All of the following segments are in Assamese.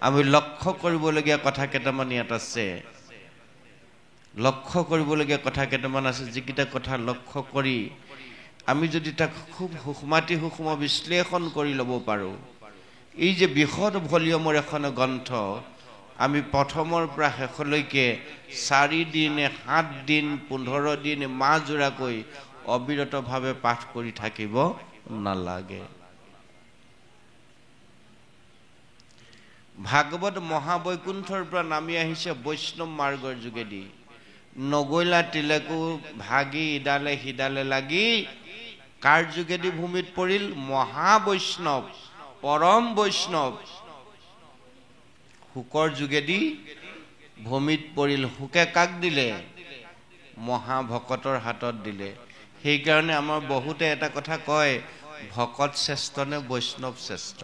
আমি লক্ষ্য কৰিবলগীয়া কথা কেইটামান ইয়াত আছে। লক্ষ্য কৰিবলগীয়া কথা কেইটামান আছে, যিকেইটা কথা লক্ষ্য কৰি আমি যদি তাক খুব সূক্ষ্ম বিশ্লেষণ কৰি ল'ব পাৰোঁ, এই যে বৃহৎ ভলিউমৰ এখন গ্ৰন্থ আমি প্ৰথমৰ পৰা শেষলৈকে 4 দিন 7 দিন 15 দিন মাহজোৰাকৈ অবিৰতভাৱে পাঠ কৰি থাকিব নালাগে। ভাগৱত মহাবৈকুণ্ঠৰ পৰা নামি আহিছে বৈষ্ণৱ মাৰ্গৰ যোগেদি। নগৈলা তিলেকো ভাগি ইডালে সিডালে লাগি কাৰ যোগেদি ভূমিত পৰিল? মহাবৈষ্ণৱ, পৰম বৈষ্ণৱ শুকৰ যোগেদি ভূমিত পৰিল। শুকে কাক দিলে? মহাভকতৰ হাতত দিলে। সেইকাৰণে আমাৰ বহুতে এটা কথা কয়, ভকত শ্ৰেষ্ঠ নে বৈষ্ণৱ শ্ৰেষ্ঠ?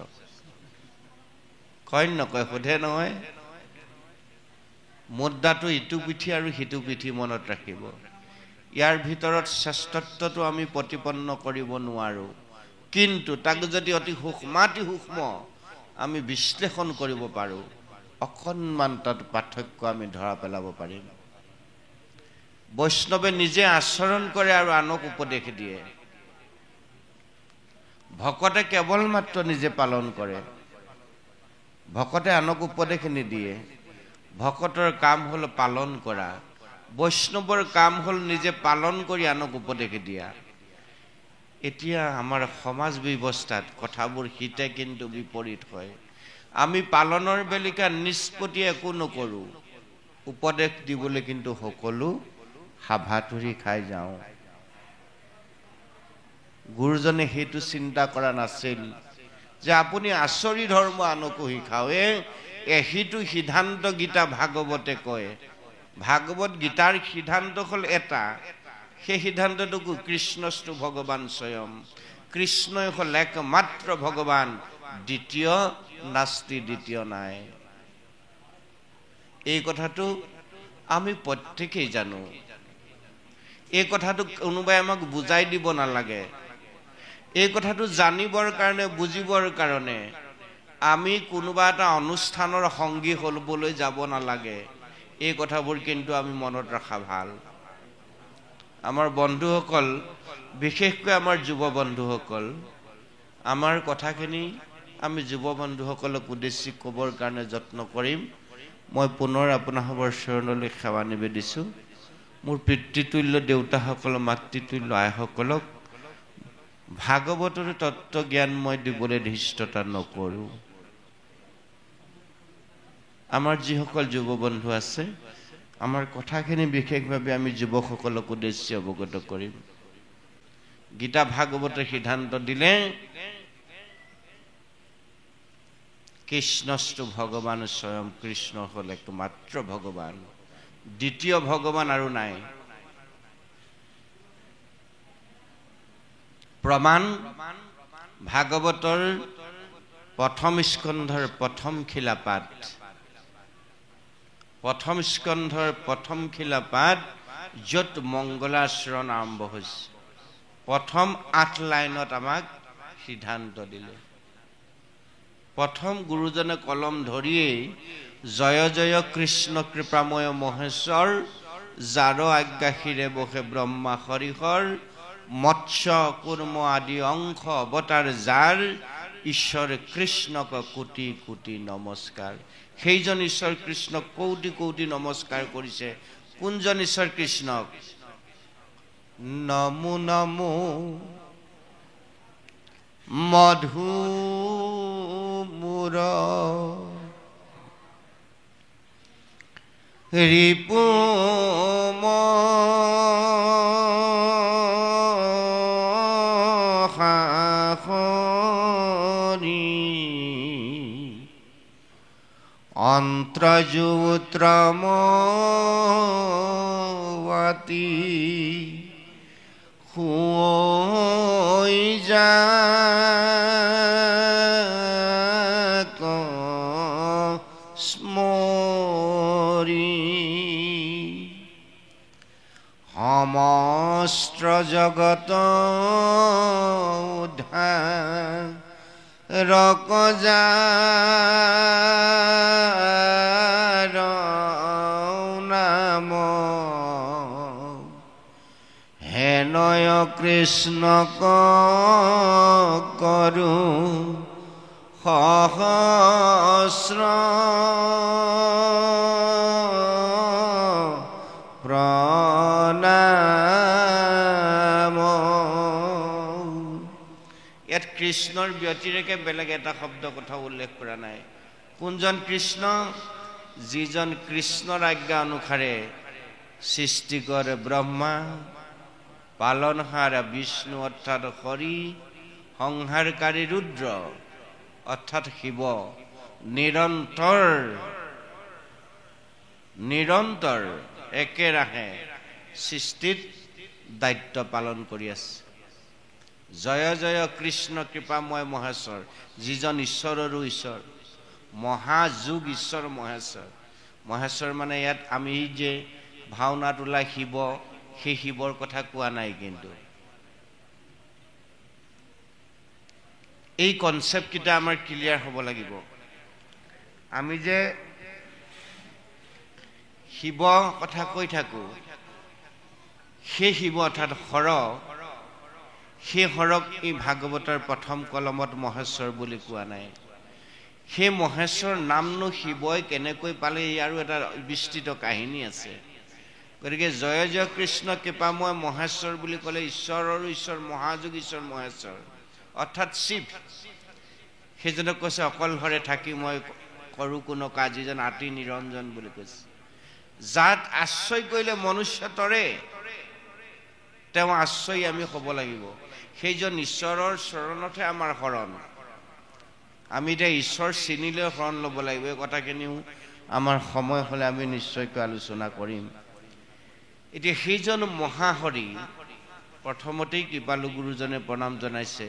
কয় নকয়? সোধে নহয়। মুদ্ৰাটো ইটো পিঠি আৰু সিটো পিঠি মনত ৰাখিব। ইয়াৰ ভিতৰত শ্ৰেষ্ঠত্বটো আমি প্ৰতিপন্ন কৰিব নোৱাৰোঁ, কিন্তু তাক যদি অতি সূক্ষ্ম আমি বিশ্লেষণ কৰিব পাৰোঁ, অকণমান তাত পাৰ্থক্য আমি ধৰা পেলাব পাৰিম। বৈষ্ণৱে নিজে আচৰণ কৰে আৰু আনক উপদেশ দিয়ে। ভকতে কেৱল মাত্ৰ নিজে পালন কৰে, ভকতে আনক উপদেশ নিদিয়ে। ভকতৰ কাম হ'ল পালন কৰা, বৈষ্ণৱৰ কাম হ'ল নিজে পালন কৰি আনক উপদেশ দিয়া। এতিয়া আমাৰ সমাজ ব্যৱস্থাত কথাবোৰ হিতে কিন্তু বিপৰীত হয়। আমি পালনৰ বেলিকা নিষ্পত্তি একো নকৰোঁ, উপদেশ দিবলৈ কিন্তু সকলো হাভাতুৰি খাই যাওঁ। গুৰুজনে সেইটো চিন্তা কৰা নাছিল যে আপুনি আচৰি ধৰ্ম আনকো শিকাৱে। সেইটো সিদ্ধান্ত গীতা ভাগৱতে কয়। ভাগৱত গীতাৰ সিদ্ধান্ত হ'ল এটা, সেই সিদ্ধান্তটো কৃষ্ণস্তু ভগৱান স্বয়ং। কৃষ্ণই হ'ল একমাত্ৰ ভগৱান, দ্বিতীয় নাস্তি, দ্বিতীয় নাই। এই কথাটো আমি প্ৰত্যেকেই জানো। এই কথাটো কোনোবাই আমাক বুজাই দিব নালাগে। এই কথাটো জানিবৰ কাৰণে, বুজিবৰ কাৰণে আমি কোনোবা এটা অনুষ্ঠানৰ সংগী হ'বলৈ যাব নালাগে। এই কথাবোৰ কিন্তু আমি মনত ৰখা ভাল। আমাৰ বন্ধুসকল, বিশেষকৈ আমাৰ যুৱ বন্ধুসকল, আমাৰ কথাখিনি আমি যুৱ বন্ধুসকলক উদ্দেশ্যি ক'বৰ কাৰণে যত্ন কৰিম। মই পুনৰ আপোনালোকৰ চৰণলৈ সেৱা নিবেদিছোঁ। মোৰ পিতৃতুল্য দেউতাসকল, মাতৃতুল্য আইসকলক ভাগৱতৰ তত্ত্বজ্ঞান মই দিবলৈ ধৃষ্টতা নকৰোঁ। আমাৰ যিসকল যুৱ বন্ধু আছে, আমাৰ কথাখিনি বিশেষভাৱে আমি যুৱকসকলক উদ্দেশ্যি অৱগত কৰিম। গীতা ভাগৱতে সিদ্ধান্ত দিলে, কৃষ্ণস্তু ভগৱান স্বয়ং। কৃষ্ণ হ'ল একমাত্ৰ ভগৱান, দ্বিতীয় ভগৱান আৰু নাই। প্ৰমাণ ভাগৱতৰ প্ৰথম স্কন্ধৰ প্ৰথম খিলাপাত। প্ৰথম স্কন্ধৰ প্ৰথম খিলাপাত, য'ত মংগলাচৰণ আৰম্ভ হৈছে। প্ৰথম 8 লাইনত আমাক সিদ্ধান্ত দিলে। প্ৰথম গুৰুজনে কলম ধৰিয়েই জয় জয় কৃষ্ণ কৃপাময় মহেশ্বৰ, যাৰ আজ্ঞাশিৰে বহে ব্ৰহ্মা হৰিহৰ, মৎস্য কুৰ্ম আদি অংশ অৱতাৰ যাৰ, ঈশ্বৰ কৃষ্ণক কোটি কোটি নমস্কাৰ। সেইজন ঈশ্বৰ কৃষ্ণক কোটি কোটি নমস্কাৰ কৰিছে। কোনজন ঈশ্বৰ কৃষ্ণক? নমো নমো মধু মূৰ ৰিপু অন্ত্ৰযুত্ৰমতি হৈ যাক স্মৰি, সমস্ত জগত উদ্ধাৰ ৰক যা কৃষ্ণ কৰু সহস্ৰ প্ৰণাম। ইয়াত কৃষ্ণৰ ব্যতিৰেকে বেলেগ এটা শব্দ কথা উল্লেখ কৰা নাই। কোনজন কৃষ্ণ? যিজন কৃষ্ণৰ আজ্ঞা অনুসাৰে সৃষ্টি কৰে ব্ৰহ্মা, পালনহাৰ বিষ্ণু অৰ্থাৎ হৰি, সংহাৰকাৰী ৰুদ্ৰ অৰ্থাৎ শিৱ, নিৰন্তৰ একেৰাহে সৃষ্টিত দায়িত্ব পালন কৰি আছে। জয় জয় কৃষ্ণ কৃপাময় মহেশ্বৰ, যিজন ঈশ্বৰৰো ঈশ্বৰ, মহাযোগ ঈশ্বৰ মহেশ্বৰ। মহেশ্বৰ মানে ইয়াত আমি যে ভাওনাত ওলাই শিৱ, সেই শিৱৰ কথা কোৱা নাই। কিন্তু এই কনচেপ্টকেইটা আমাৰ ক্লিয়াৰ হ'ব লাগিব। আমি যে শিৱ কথা কৈ থাকো, সেই শিৱ অৰ্থাৎ হৰ, সেই হৰক এই ভাগৱতৰ প্ৰথম কলমত মহেশ্বৰ বুলি কোৱা নাই। সেই মহেশ্বৰ নামনো শিৱই কেনেকৈ পালে, ইয়াৰো এটা বিস্তৃত কাহিনী আছে। গতিকে জয় জয় কৃষ্ণ কৃপাময় মহেশ্বৰ বুলি ক'লে ঈশ্বৰৰ ঈশ্বৰ, মহাযোগ ঈশ্বৰ মহেশ্বৰ অৰ্থাৎ শিৱ। সেইজনক কৈছে অকলশৰে থাকি মই কৰোঁ কোনো কাজ, যিজন আতি নিৰঞ্জন বুলি কৈছে। যাত আশ্ৰয় কৰিলে মনুষ্য তৰে, তেওঁ আশ্ৰয় আমি হ'ব লাগিব। সেইজন ঈশ্বৰৰ চৰণতহে আমাৰ শৰণ। আমি এতিয়া ঈশ্বৰ চিনিলে শৰণ ল'ব লাগিব। এই কথাখিনিও আমাৰ সময় হ'লে আমি নিশ্চয়কৈ আলোচনা কৰিম। এতিয়া সেইজন মহাহৰি, প্ৰথমতেই কৃপালু গুৰুজনে প্ৰণাম জনাইছে।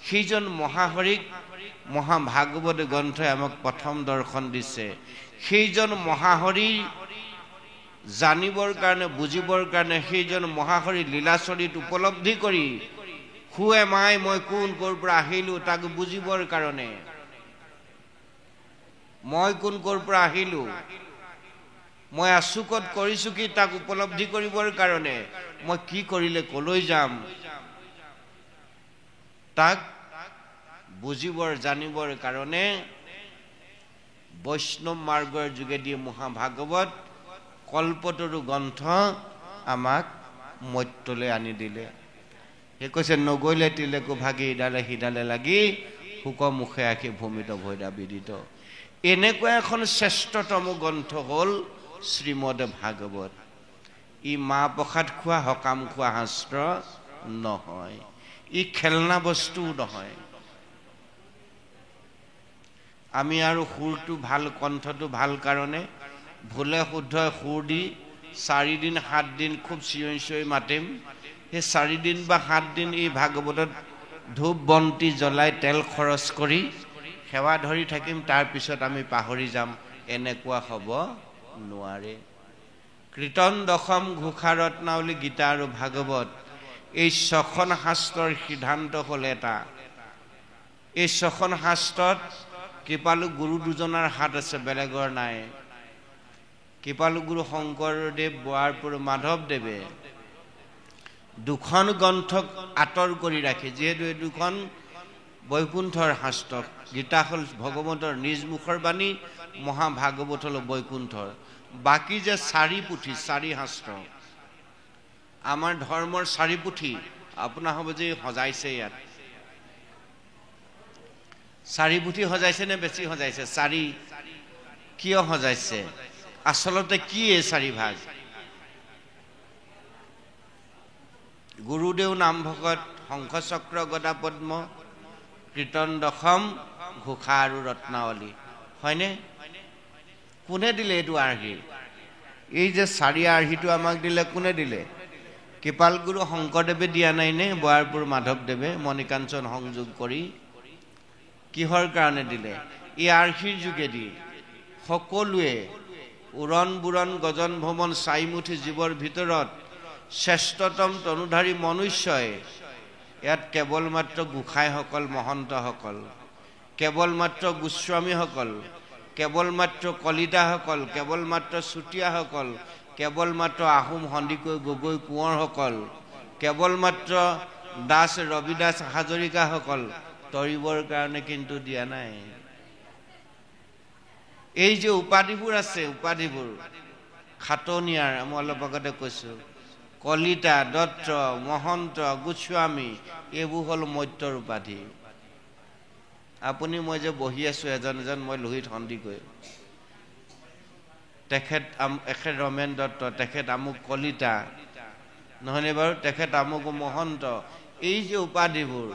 সেইজন মহাহৰিক মহাভাগৱত গ্ৰন্থই আমাক প্ৰথম দৰ্শন দিছে। সেইজন মহাহৰি জানিবৰ কাৰণে, বুজিবৰ কাৰণে, সেইজন মহাহৰি লীলাচৰিত উপলব্ধি কৰি হু এম আই, মই কোন, ক'ৰ পৰা আহিলো, তাক বুজিবৰ কাৰণে, মই কোন, ক'ৰ পৰা আহিলো, মই আছো ক'ত, কৰিছো কি, তাক উপলব্ধি কৰিবৰ কাৰণে, মই কি কৰিলে কলৈ যাম, তাক বুজিবৰ জানিবৰ কাৰণে বৈষ্ণৱ মাৰ্গৰ যোগেদি মহাভাগৱত কল্পতৰু গ্ৰন্থ আমাক মৰ্ত্যলৈ আনি দিলে। সেই কৈছে নগৈলে তিলেকো ভাগি, ইডালে সিডালে লাগি, শুক মুখে আখি ভূমিত ভৈদা বিদিত। এনেকুৱা এখন শ্ৰেষ্ঠতম গ্ৰন্থ হ'ল শ্ৰীমদ ভাগৱত। ই মাহ প্ৰসাদ খোৱা, সকাম খোৱা শাস্ত্ৰ নহয়, ই খেলনা বস্তুও নহয়। আমি আৰু সুৰটো ভাল, কণ্ঠটো ভাল কাৰণে ভুলে শুদ্ধ সুৰ দি 4 দিন 7 দিন খুব চিঞৰি চিঞৰি মাতিম। সেই 4 দিন বা 7 দিন এই ভাগৱতত ধূপ বন্তি জ্বলাই তেল খৰচ কৰি সেৱা ধৰি থাকিম, তাৰপিছত আমি পাহৰি যাম। এনেকুৱা হ'ব নোৱাৰে। কীৰ্তন দশম ঘোষা ৰত্নাৱলী গীতা আৰু ভাগৱত, এই 6খন শাস্ত্ৰৰ সিদ্ধান্ত হ'ল এটা। এই 6খন শাস্ত্ৰত কৃপালু গুৰু দুজনৰ হাত আছে, বেলেগৰ নাই। কৃপালু গুৰু শংকৰদেৱ, বোৱাৰপুৰ মাধৱদেৱে 2খন গ্ৰন্থক আঁতৰ কৰি ৰাখি, যিহেতু এই 2খন বৈকুণ্ঠৰ শাস্ত্ৰ, গীতা হ'ল ভগৱন্তৰ নিজ মুখৰ বাণী, মহাভাগৱত হ'ল বৈকুণ্ঠৰ। বাকী যে 4 পুথি, 4 শাস্ত্ৰ, আমাৰ ধৰ্মৰ 4 পুথি, আপোনাৰ হ'ব যে সজাইছে ইয়াত 4 পুথি সজাইছে নে বেছি সজাইছে? 4। কিয় সজাইছে? আচলতে কি এই 4 ভাগ? গুৰুদেৱ নামভকত, শংখচক্ৰ গদা পদ্ম, কীৰ্তন দশম ঘোষা আৰু ৰত্নাৱলী, হয়নে? কোনে দিলে এইটো আৰ্হি? এই যে 4 আৰ্হিটো আমাক দিলে কোনে দিলে? কৃপাল গুৰু শংকৰদেৱে দিয়া নাই নে বোৱাৰপুৰ মাধৱদেৱে মণিকাঞ্চন সংযোগ কৰি? কিহৰ কাৰণে দিলে? এই আৰ্হিৰ যোগেদি সকলোৱে উৰণ বুৰণ গজন ভ্ৰমণ চাইমুঠি জীৱৰ ভিতৰত শ্ৰেষ্ঠতম তনুধাৰী মনুষ্যই, ইয়াত কেৱল মাত্ৰ গোসাঁইসকল, মহন্তসকল, কেৱল মাত্ৰ গোস্বামীসকল, কেৱল মাত্ৰ কলিতাসকল, কেৱল মাত্ৰ চুতীয়াসকল, কেৱল মাত্ৰ আহোম সন্দিকৈ গগৈ কোঁৱৰসকল, কেৱল মাত্ৰ দাস ৰবিদাস হাজৰিকাসকল তৰিবৰ কাৰণে কিন্তু দিয়া নাই। এই যে উপাধিবোৰ আছে, উপাধিবোৰ খাটনিয়াৰ, মই অলপ আগতে কৈছোঁ, কলিতা, দত্ত, মহন্ত, গোস্বামী, এইবোৰ হ'ল মত্যৰ উপাধি। আপুনি মই যে বহি আছোঁ এজন এজন, মই লোহিত সন্দিকৈ, তেখেত ৰমেন দত্ত, তেখেত আমুক কলিতা, নহয়নে বাৰু, তেখেত আমুক মহন্ত, এই যে উপাধিবোৰ,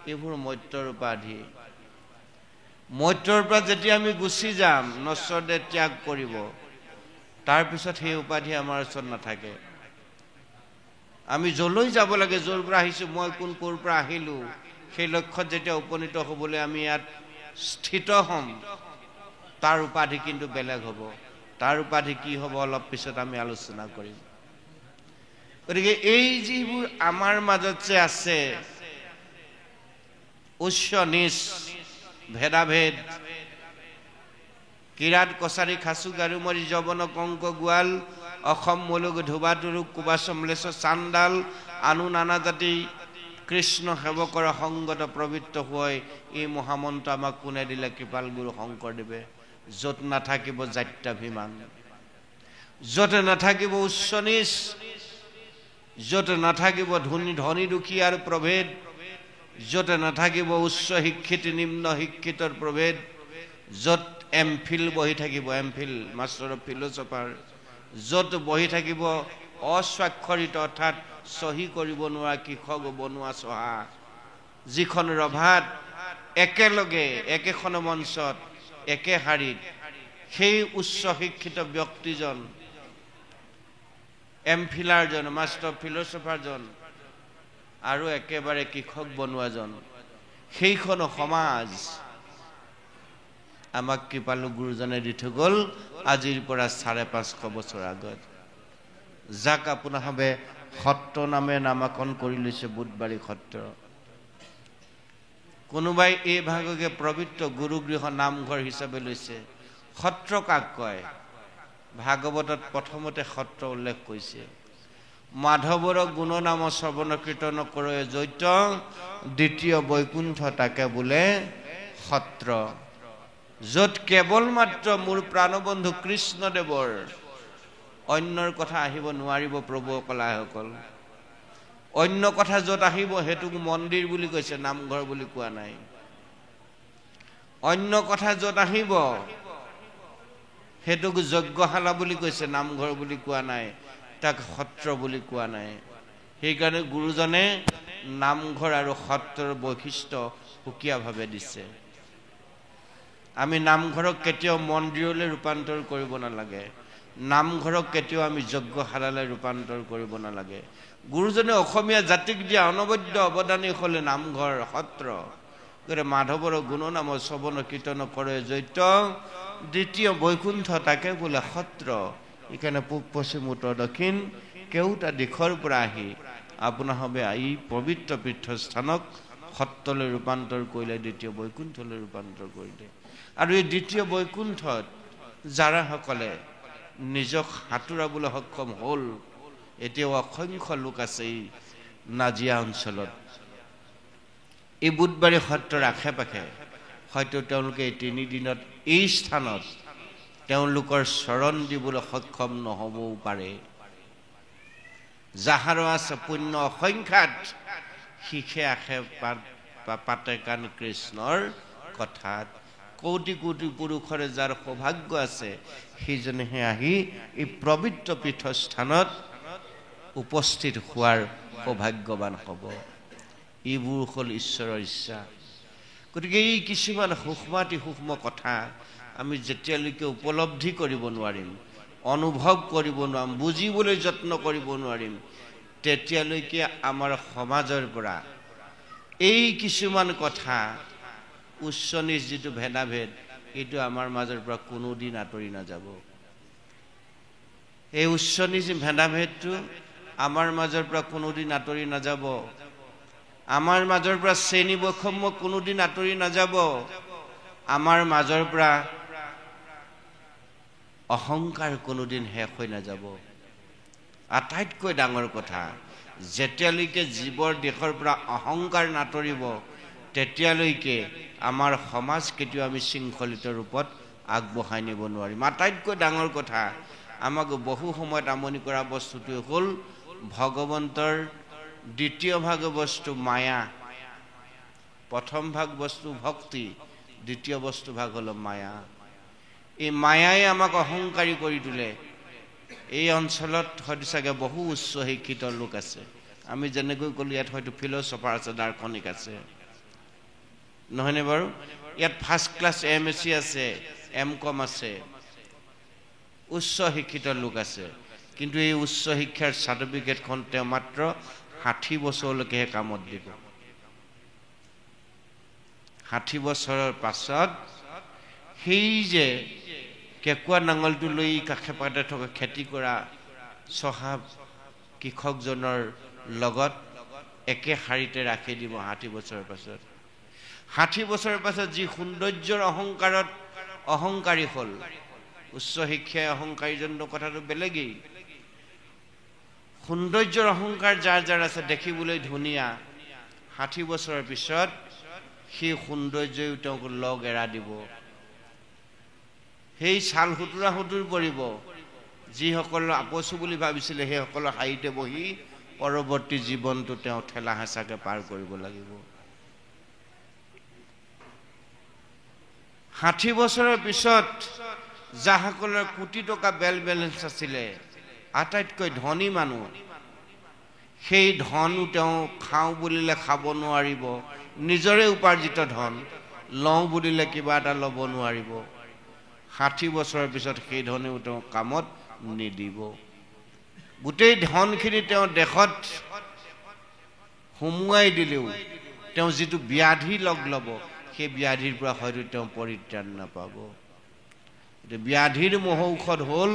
এইবোৰ মত্যৰ উপাধি। মত্যৰ পৰা যেতিয়া আমি গুচি যাম, নশ্বৰদেৱ ত্যাগ কৰিব, তাৰপিছত সেই উপাধি আমাৰ ওচৰত নাথাকে। আমি যলৈ যাব লাগে, য'ৰ পৰা আহিছোঁ, মই ক'ৰ পৰা আহিলোঁ, সেই লক্ষ্যত যেতিয়া উপনীত হ'বলৈ আমি ইয়াত স্থিত হ'ম, তাৰ উপাধি কিন্তু বেলেগ হ'ব। তাৰ উপাধি কি হ'ব অলপ পিছত আমি আলোচনা কৰিম। গতিকে এই যিবোৰ আমাৰ মাজত যে আছে উচ্চ নিচ, ভেদাভেদ, কিৰাত কছাৰী খাচু গাৰুমৰী যৱন কংক গোৱাল, অসম মলুক ধোবা তুৰুক কুবাচ মলেচ চান্দাল, আনু নানা জাতি কৃষ্ণ সেৱকৰ সংগত প্ৰবৃত্ত হৈ, এই মহামন্ত্ৰ আমাক কোনে দিলে? কৃপাল গুৰু শংকৰদেৱে। য'ত নাথাকিব জাত্যাভিমান, য'ত নাথাকিব উচ্চ নিচ, য'ত নাথাকিব ধনী দুখীয়াৰ প্ৰভেদ, য'ত নাথাকিব উচ্চ শিক্ষিত নিম্ন শিক্ষিতৰ প্ৰভেদ, য'ত এমফিল বহি থাকিব, এমফিল মাষ্টাৰ অফ ফিলচফাৰ, য'ত বহি থাকিব অস্বাক্ষৰিত অৰ্থাৎ চহী কৰিব নোৱাৰা কৃষক বনোৱা চহা, যিখন ৰভাত একেলগে একেখন মঞ্চত একে শাৰীত সেই উচ্চ শিক্ষিত ব্যক্তিজন, এমফিলাৰজন, মাষ্টাৰ অফ ফিলচফাৰজন আৰু একেবাৰে কৃষক বনোৱাজন, সেইখন সমাজ আমাক কৃপালু গুৰুজনে দি থৈ গ'ল আজিৰ পৰা 550 বছৰ আগত, যাক আপোনাভাৱে সত্ৰ নামে নামাকৰণ কৰি লৈছে বুধবাৰী সত্ৰ। কোনোবাই এই ভাগকে পবিত্ৰ গুৰুগৃহ নামঘৰ হিচাপে লৈছে। সত্ৰ কাক কয়? ভাগৱতত প্ৰথমতে সত্ৰ উল্লেখ কৰিছে। মাধৱৰ গুণনাম শ্ৰৱণ কীৰ্তন কৰে জৈত, দ্বিতীয় বৈকুণ্ঠ তাকে বোলে সত্ৰ। য'ত কেৱল মাত্ৰ মোৰ প্ৰাণবন্ধু কৃষ্ণদেৱৰ, অন্যৰ কথা আহিব নোৱাৰিব প্ৰভুসকল আইসকল। অন্য কথা য'ত আহিব সেইটোক মন্দিৰ বুলি কৈছে, নামঘৰ বুলি কোৱা নাই। অন্য কথা য'ত আহিব সেইটোক যজ্ঞশালা বুলি কৈছে, নামঘৰ বুলি কোৱা নাই, তাক সত্ৰ বুলি কোৱা নাই। সেইকাৰণে গুৰুজনে নামঘৰ আৰু সত্ৰৰ বৈশিষ্ট্য সুকীয়াভাৱে দিছে। আমি নামঘৰক কেতিয়াও মন্দিৰলৈ ৰূপান্তৰ কৰিব নালাগে, নামঘৰক কেতিয়াও আমি যজ্ঞশালালৈ ৰূপান্তৰ কৰিব নালাগে। গুৰুজনে অসমীয়া জাতিক দিয়া অনবদ্য অৱদানেই হ'লে নামঘৰ সত্ৰ। গতিকে মাধৱৰ গুণনাম শ্ৰৱণ কীৰ্তন কৰে জৈত, দ্বিতীয় বৈকুণ্ঠ তাকে বোলে সত্ৰ। সেইকাৰণে পূব পশ্চিম উত্তৰ দক্ষিণ কেওটা দিশৰ পৰা আহি আপোনাৰভাৱে এই পবিত্ৰ তীৰ্থস্থানক সত্ৰলৈ ৰূপান্তৰ কৰিলে, দ্বিতীয় বৈকুণ্ঠলৈ ৰূপান্তৰ কৰিলে। আৰু এই দ্বিতীয় বৈকুণ্ঠত যাৰাসকলে নিজক সাঁতোৰাবলৈ সক্ষম হ'ল, এতিয়াও অসংখ্য লোক আছে এই নাজিয়া অঞ্চলত। এই বুধবাৰী সত্ৰৰ আশে পাশে হয়তো তেওঁলোকে এই 3 দিনত এই স্থানত তেওঁলোকৰ চৰণ দিবলৈ সক্ষম নহ'বও পাৰে। যাহাৰ আছে পুণ্য অসংখ্যাত, শিখে আশে পাতে কাণ কৃষ্ণৰ কথাত। কোটি কোটি পুৰুষৰে যাৰ সৌভাগ্য আছে, সেইজনেহে আহি এই পবিত্ৰ পীঠস্থানত উপস্থিত হোৱাৰ সৌভাগ্যৱান হ'ব। এইবোৰ হ'ল ঈশ্বৰৰ ইচ্ছা। গতিকে এই কিছুমান সূক্ষ্মাতি সূক্ষ্ম কথা আমি যেতিয়ালৈকে উপলব্ধি কৰিব নোৱাৰিম, অনুভৱ কৰিব নোৱাৰিম, বুজিবলৈ যত্ন কৰিব নোৱাৰিম, তেতিয়ালৈকে আমাৰ সমাজৰ পৰা এই কিছুমান কথা, উচ্চ নিচ যিটো ভেদাভেদ, এইটো আমাৰ মাজৰ পৰা কোনোদিন আঁতৰি নাযাব। এই উচ্চ নিচ ভেদাভেদটো আমাৰ মাজৰ পৰা কোনোদিন আঁতৰি নাযাব। আমাৰ মাজৰ পৰা শ্ৰেণী বৈষম্য কোনোদিন আঁতৰি নাযাব। আমাৰ মাজৰ পৰা অহংকাৰ কোনোদিন শেষ হৈ নাযাব। আটাইতকৈ ডাঙৰ কথা যেতিয়ালৈকে জীৱৰ দেশৰ পৰা অহংকাৰ নাতৰিব তেতিয়ালৈকে আমাৰ সমাজ কেতিয়াও আমি শৃংখলিত ৰূপত আগবঢ়াই নিব নোৱাৰিম আটাইতকৈ ডাঙৰ কথা আমাক বহু সময়ত আমনি কৰা বস্তুটো হ'ল ভগৱন্তৰ দ্বিতীয় ভাগ বস্তু মায়া প্ৰথম ভাগ বস্তু ভক্তি দ্বিতীয় বস্তু ভাগ হল মায়া এই মায়াই আমাক অহংকাৰী কৰি তোলে এই অঞ্চলত হয়তো চাগে বহু উচ্চ শিক্ষিত লোক আছে আমি যেনেকৈ ক'লো ইয়াত হয়তো ফিলচফাৰ আছে দাৰ্শনিক আছে নহয়নে বাৰু ইয়াত ফাৰ্ষ্ট ক্লাছ MSc আছে M.Com আছে উচ্চ শিক্ষিত লোক আছে কিন্তু এই উচ্চ শিক্ষাৰ সাৰ্টিফিকেটখন তেওঁ মাত্ৰ 60 বছৰলৈকেহে কামত দিব 60 বছৰৰ পাছত সেই যে কেকুৱা নাঙলটো লৈ কাষে পাতে থকা খেতি কৰা সহাব কৃষকজনৰ লগত একে শাৰীতে ৰাখি দিব 60 বছৰৰ পাছত 60 বছৰৰ পাছত যি সৌন্দৰ্যৰ অহংকাৰত অহংকাৰী হ'ল উচ্চ শিক্ষাই অহংকাৰীজনৰ কথাটো বেলেগেই সৌন্দৰ্যৰ অহংকাৰ যাৰ যাৰ আছে দেখিবলৈ ধুনীয়া 60 বছৰৰ পিছত সেই সৌন্দৰ্যই তেওঁক লগ এৰা দিব সেই ছাল হুতুৰা হুতুৰ পৰিব যিসকল আপচু বুলি ভাবিছিলে সেইসকলৰ হাইতে বহি পৰৱৰ্তী জীৱনটো তেওঁ ঠেলা হেঁচাকে পাৰ কৰিব লাগিব 60 বছৰৰ পিছত যাসকলৰ কোটি টকা বেল বেলেন্স আছিলে আটাইতকৈ ধনী মানুহ সেই ধনো তেওঁ খাওঁ বুলিলে খাব নোৱাৰিব নিজৰে উপাৰ্জিত ধন লওঁ বুলিলে কিবা এটা ল'ব নোৱাৰিব 60 বছৰৰ পিছত সেই ধনেও তেওঁ কামত নিদিব গোটেই ধনখিনি তেওঁ দেশত হুমুৱাই দিলেও তেওঁ যিটো ব্যাধি লগ ল'ব সেই ব্যাধিৰ পৰা হয়তো তেওঁ পৰিত্ৰাণ নাপাব ব্যাধিৰ মহৌষধ হ'ল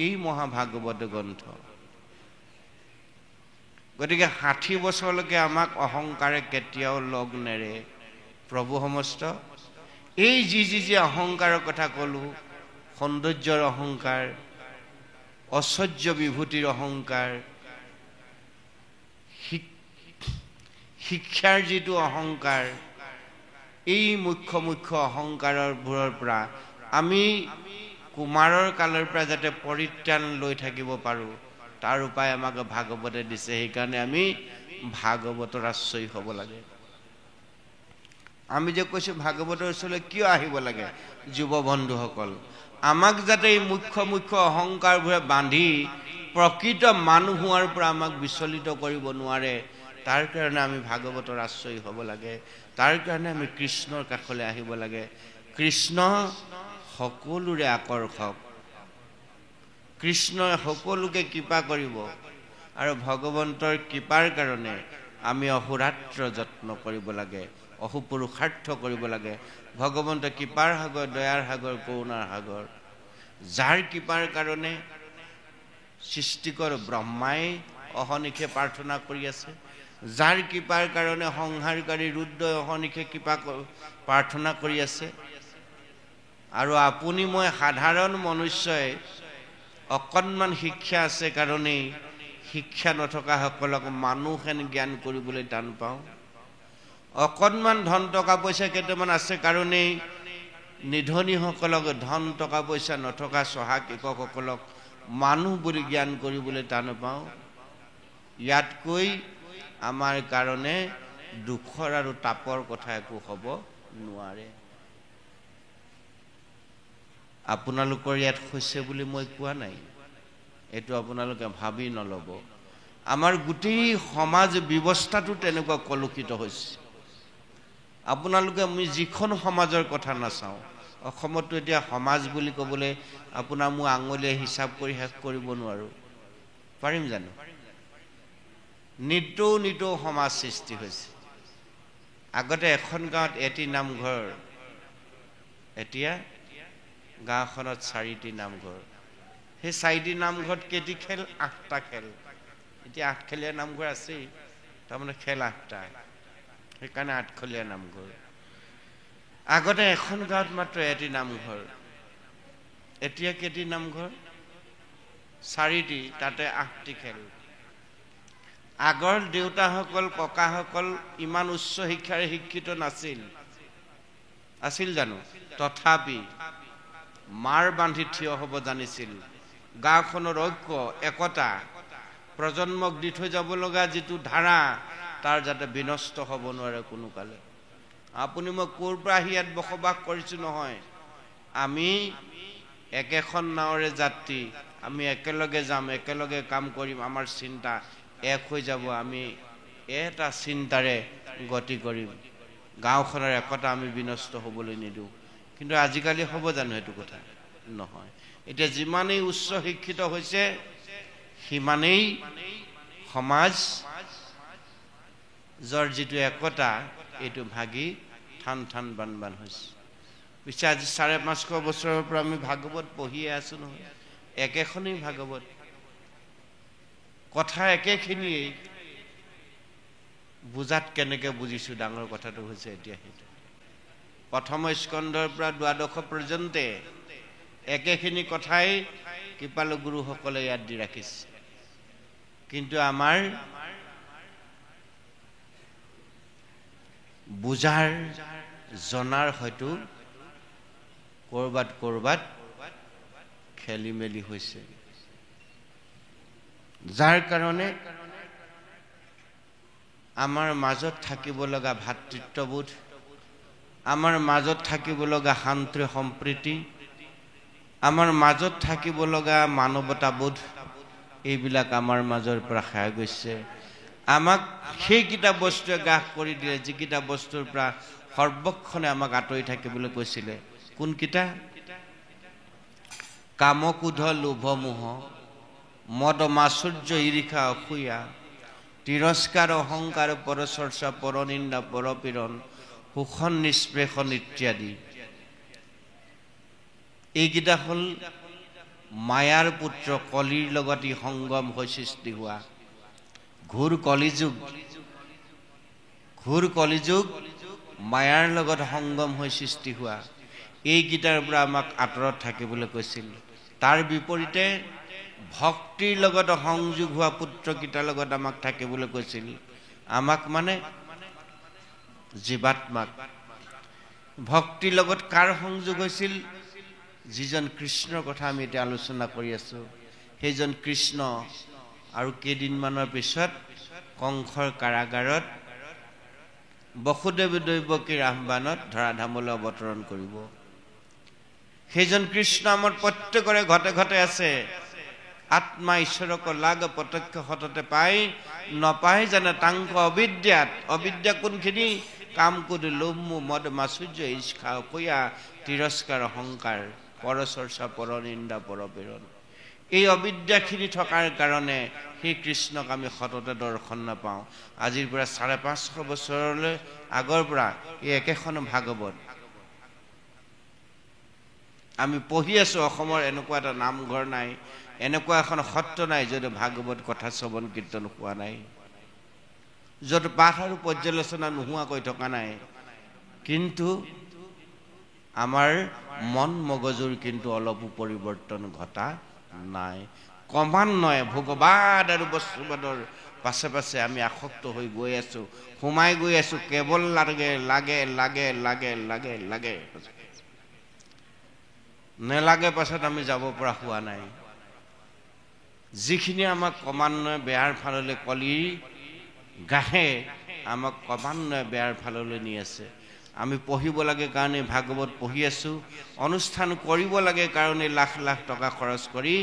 এই মহাভাগৱত গ্ৰন্থ গতিকে 60 বছৰলৈকে আমাক অহংকাৰে কেতিয়াও লগ নেৰে প্ৰভু সমস্ত এই যি অহংকাৰৰ কথা ক'লো সৌন্দৰ্যৰ অহংকাৰ অসহ্য বিভূতিৰ অহংকাৰ শিক্ষাৰ যিটো অহংকাৰ এই মুখ্য অহংকাৰৰ বোৰৰ পৰা আমি কুমাৰৰ কালৰ পৰা যাতে পৰিত্ৰাণ লৈ থাকিব পাৰো তাৰ উপায় আমাক ভাগৱতে দিছে সেইকাৰণে আমি ভাগৱতৰ আশ্ৰয় হ'ব লাগে আমি যে কৈছো ভাগৱতৰ ওচৰলৈ কিয় আহিব লাগে যুৱ বন্ধুসকল আমাক যাতে এই মুখ্য অহংকাৰবোৰে বান্ধি প্ৰকৃত মানুহ হোৱাৰ পৰা আমাক বিচলিত কৰিব নোৱাৰে তাৰ কাৰণে আমি ভাগৱতৰ আশ্ৰয় হ'ব লাগে তাৰ কাৰণে আমি কৃষ্ণৰ কাষলৈ আহিব লাগে কৃষ্ণ সকলোৰে আকৰ্ষক কৃষ্ণই সকলোকে কৃপা কৰিব আৰু ভগৱন্তৰ কৃপাৰ কাৰণে আমি অহোৰাত্ৰ যত্ন কৰিব লাগে অহোপুৰুষাৰ্থ কৰিব লাগে ভগৱন্ত কৃপাৰ সাগৰ দয়াৰ সাগৰ কৰুণাৰ সাগৰ যাৰ কৃপাৰ কাৰণে সৃষ্টিকৰ ব্ৰহ্মাই অহনিশে প্ৰাৰ্থনা কৰি আছে যাৰ কৃপাৰ কাৰণে সংহাৰকাৰী ৰুদ্ৰই অহনিশে কৃপা প্ৰাৰ্থনা কৰি আছে আৰু আপুনি মই সাধাৰণ মনুষ্যই অকণমান শিক্ষা আছে কাৰণেই শিক্ষা নথকা সকলক মানুহেন জ্ঞান কৰিবলৈ টান পাওঁ অকণমান ধন টকা পইচা কেইটামান আছে কাৰণেই নিধনীসকলক ধন টকা পইচা নথকা সহায় কৃষকসকলক মানুহ বুলি জ্ঞান কৰিবলৈ টান পাওঁ ইয়াতকৈ আমাৰ কাৰণে দুখৰ আৰু তাপৰ কথা একো হ'ব নোৱাৰে আপোনালোকৰ ইয়াত হৈছে বুলি মই কোৱা নাই এইটো আপোনালোকে ভাবি নলব আমাৰ গোটেই সমাজ ব্যৱস্থাটো তেনেকুৱা কলুষিত হৈছে আপোনালোকে আমি যিখন সমাজৰ কথা নাচাওঁ অসমতো এতিয়া সমাজ বুলি ক'বলৈ আপোনাৰ মোৰ আঙুলিয়ে হিচাপ কৰি শেষ কৰিব নোৱাৰো পাৰিম জানো নিতৌ সমাজ সৃষ্টি হৈছে আগতে এখন গাঁৱত এটি নামঘৰ এতিয়া গাঁওখনত 4টি নামঘৰ সেই 4টি নামঘৰত কেইটি খেল 8টা খেল এতিয়া 8খেলীয়া নামঘৰ আছে তাৰমানে খেল 8টা সেইকাৰণে 8খলীয়া নামঘৰ আগতে এখন গাঁৱত মাত্ৰ এটি নামঘৰ এতিয়া কেইটি নামঘৰ 4টি তাতে 8টি খেল আগৰ দেউতাসকল ককাসকল ইমান উচ্চ শিক্ষাৰে শিক্ষিত নাছিল আছিল জানো তথাপি মাৰ বান্ধি থিয় হ'ব জানিছিল গাঁওখনৰ ঐক্য একতা প্ৰজন্মক দি থৈ যাব লগা যিটো ধাৰা তাৰ যাতে বিনষ্ট হ'ব নোৱাৰে কোনো কালে আপুনি মই ক'ৰ পৰা ইয়াত বসবাস কৰিছো নহয় আমি একেখন নাৱৰে যাত্ৰী আমি একেলগে যাম একেলগে কাম কৰিম আমাৰ চিন্তা এক হৈ যাব আমি এটা চিন্তাৰে গতি কৰিম গাঁওখনৰ একতা আমি বিনষ্ট হ'বলৈ নিদিওঁ কিন্তু আজিকালি হ'ব জানো সেইটো কথা নহয় এতিয়া যিমানেই উচ্চ শিক্ষিত হৈছে সিমানেই সমাজ জৰ যিটো একতা এইটো ভাগি ঠান ঠান বান হৈছে পিছে আজি 550 বছৰৰ পৰা আমি ভাগৱত পঢ়িয়ে আছো নহয় একেখনেই ভাগৱত কথা একেখিনিয়েই বুজাত কেনেকৈ বুজিছো ডাঙৰ কথাটো হৈছে এতিয়া সেইটো প্ৰথম স্কন্ধৰ পৰা দ্বাদশ পৰ্যন্ত একেখিনি কথাই কৃপালু গুৰুসকলে ইয়াত দি ৰাখিছে কিন্তু আমাৰ বুজাৰ জনাৰ হয়তো কৰবাত খেলি মেলি হৈছে যাৰ কাৰণে আমাৰ মাজত থাকিব লগা ভাতৃত্ববোধ আমাৰ মাজত থাকিব লগা শান্তি সম্প্ৰীতি আমাৰ মাজত থাকিব লগা মানৱতাবোধ এইবিলাক আমাৰ মাজৰ পৰা খাই গৈছে আমাক সেইকেইটা বস্তুৱে গ্ৰাস কৰি দিয়ে যিকেইটা বস্তুৰ পৰা সৰ্বক্ষণে আমাক আঁতৰি থাকিবলৈ কৈছিলে কোনকেইটা কাম ক্ৰোধ লোভ মোহ মদ মাচুৰ্য ঈৰ্ষা অসূয়া তিৰস্কাৰ অহংকাৰ পৰচৰ্চা পৰনিন্দা পৰপীড়ন শোষণ নিষ্পেষণ ইত্যাদি এইকেইটা হ'ল মায়াৰ পুত্ৰ কলিৰ লগত সংগম হৈ সৃষ্টি হোৱা ঘোৰ কলিযুগ মায়াৰ লগত সংগম হৈ সৃষ্টি হোৱা এইকেইটাৰ পৰা আমাক আঁতৰত থাকিবলৈ কৈছিল তাৰ বিপৰীতে ভক্তিৰ লগত সংযোগ হোৱা পুত্ৰকেইটাৰ লগত আমাক থাকিবলৈ কৈছিল আমাক মানে জীৱাত্মাক ভক্তিৰ লগত কাৰ সংযোগ হৈছিল যিজন কৃষ্ণৰ কথা আমি এতিয়া আলোচনা কৰি আছো সেইজন কৃষ্ণ আৰু কেইদিনমানৰ পিছত কংসৰ কাৰাগাৰত বসুদেৱ দৈৱকীৰ আহ্বানত ধৰাধামলৈ অৱতৰণ কৰিব সেইজন কৃষ্ণ আমাৰ প্ৰত্যেকৰে ঘটে ঘটে আছে আত্মা ঈশ্বৰক লাগ প্ৰত্যক্ষ সততে পাই নপায় জানে তাংক অবিদ্যা কোনখিনি কাম ক্ৰোধ লোভ মোহ মদ মাচুৰ্য ঈৰ্ষা অসূয়া তিৰস্কাৰ অহংকাৰ পৰচৰ্চা পৰনিন্দা পৰপীড়ন এই অবিদ্যাখিনি থকাৰ কাৰণে সেই কৃষ্ণক আমি সততে দৰ্শন নাপাওঁ আজিৰ পৰা 550 বছৰলৈ আগৰ পৰা এই একেখন ভাগৱত আমি পঢ়ি আছো অসমৰ এনেকুৱা এটা নামঘৰ নাই এনেকুৱা এখন সত্ৰ নাই য'ত ভাগৱত কথা শ্ৰৱণ কীৰ্তন হোৱা নাই য'ত পাঠ আৰু পৰ্যালোচনা নোহোৱাকৈ থকা নাই কিন্তু আমাৰ মন মগজুৰ কিন্তু অলপো পৰিৱৰ্তন ঘটা নাই ক্ৰমান্বয়ে ভোগবাদ আৰু বস্তুবাদৰ পাছে পাছে আমি আসক্ত হৈ গৈ আছো সোমাই গৈ আছো কেৱল লাগে নেলাগে পাছত আমি যাব পৰা হোৱা নাই যিখিনি আমাক ক্ৰমান্বয়ে বেয়াৰ ফাললৈ কলি গাহে আমাক ক্ৰমান্বয়ে বেয়াৰ ফাললৈ নি আছে আমি পঢ়িব লাগে কাৰণে ভাগৱত পঢ়ি আছো অনুষ্ঠান কৰিব লাগে কাৰণে লাখ লাখ টকা খৰচ কৰি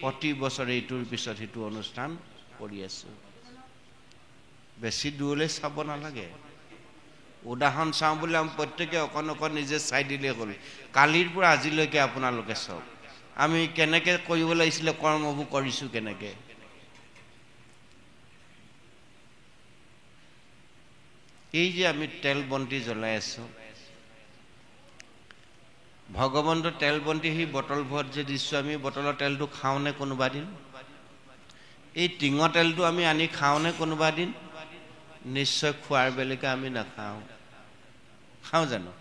প্ৰতি বছৰে ইটোৰ পিছত সিটো অনুষ্ঠান কৰি আছো বেছি দূৰলৈ চাব নালাগে উদাহৰণ চাওঁ বুলি আমি প্ৰত্যেকে অকণ নিজে চাই দিলে হ'ল কালিৰ পৰা আজিলৈকে আপোনালোকে চাওক আমি কেনেকৈ কৰিব লাগিছিলে কৰ্মবোৰ কৰিছো কেনেকৈ এই যে আমি তেল বন্তি জ্বলাই আছো ভগৱন্ত তেল বন্তি সেই বটল ভৰত যে দিছো আমি বটলৰ তেলটো খাওঁনে কোনোবা দিন এই টিঙৰ তেলটো আমি আনি খাওঁনে কোনোবা দিন নিশ্চয় খোৱাৰ বেলেগে আমি নাখাওঁ জানো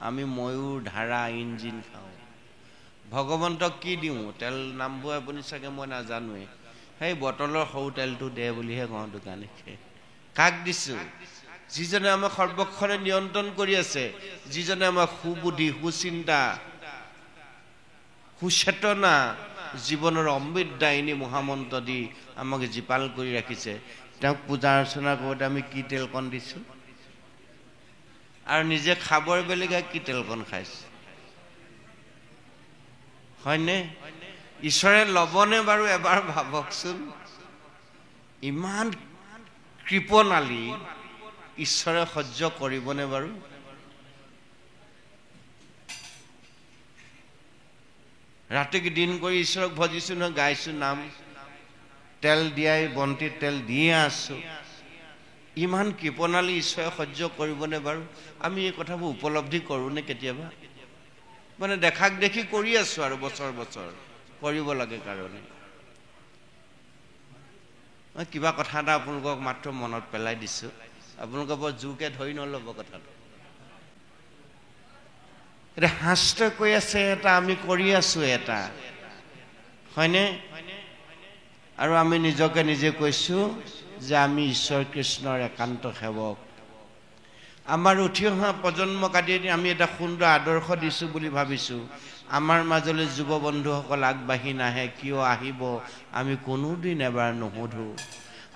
আমি ময়ূৰ ধাৰা ইঞ্জিন খাওঁ ভগৱন্তক কি দিওঁ তেল নামবোৰ আপুনি চাগে মই নাজানোৱে সেই বটলৰ সৰু তেলটো দে বুলিহে কওঁ দোকানীকে কাক দিছোঁ যিজনে আমাক সৰ্বক্ষণে নিয়ন্ত্ৰণ কৰি আছে যিজনে আমাক সুবুদ্ধি সুচিন্তা সুচেতনা জীৱনৰ অমৃত দায়িনী মহামন্ত্ৰ দি আমাক জীপাল কৰি ৰাখিছে তেওঁক পূজা অৰ্চনা কৰোঁতে আমি কি তেলকণ দিছোঁ আৰু নিজে খাবৰ বেলেগে কি তেলকণ খাইছে হয়নে ঈশ্বৰে ল'বনে বাৰু এবাৰ ভাবকচোন ইমান কৃপণালী ঈশ্বৰে সহ্য কৰিবনে বাৰু ৰাতিক দিন কৰি ঈশ্বৰক ভজিছো নহয় গাইছো নাম তেল দিয়াই বন্তিৰ তেল দিয়ে আছো ইমান কৃপণালী ঈশ্বৰে সহ্য কৰিবনে বাৰু আমি এই কথাবোৰ উপলব্ধি কৰোঁনে কেতিয়াবা মানে দেখাক দেখি কৰি আছো আৰু বছৰ বছৰ কৰিব লাগে কাৰণে মই কিবা কথা এটা আপোনালোকক মাত্ৰ মনত পেলাই দিছো আপোনালোকে বৰ জোৰকে ধৰি নল'ব কথাটো এটা শাস্ত্ৰ কৈ আছে এটা আমি কৰি আছো এটা হয়নে আৰু আমি নিজকে নিজে কৈছো যে আমি ঈশ্বৰ কৃষ্ণৰ একান্ত সেৱক আমাৰ উঠি অহা প্ৰজন্মক আদি আমি এটা সুন্দৰ আদৰ্শ দিছো বুলি ভাবিছো আমাৰ মাজলৈ যুৱ বন্ধুসকল আগবাঢ়ি নাহে কিয় আহিব আমি কোনোদিন এবাৰ নুসুধো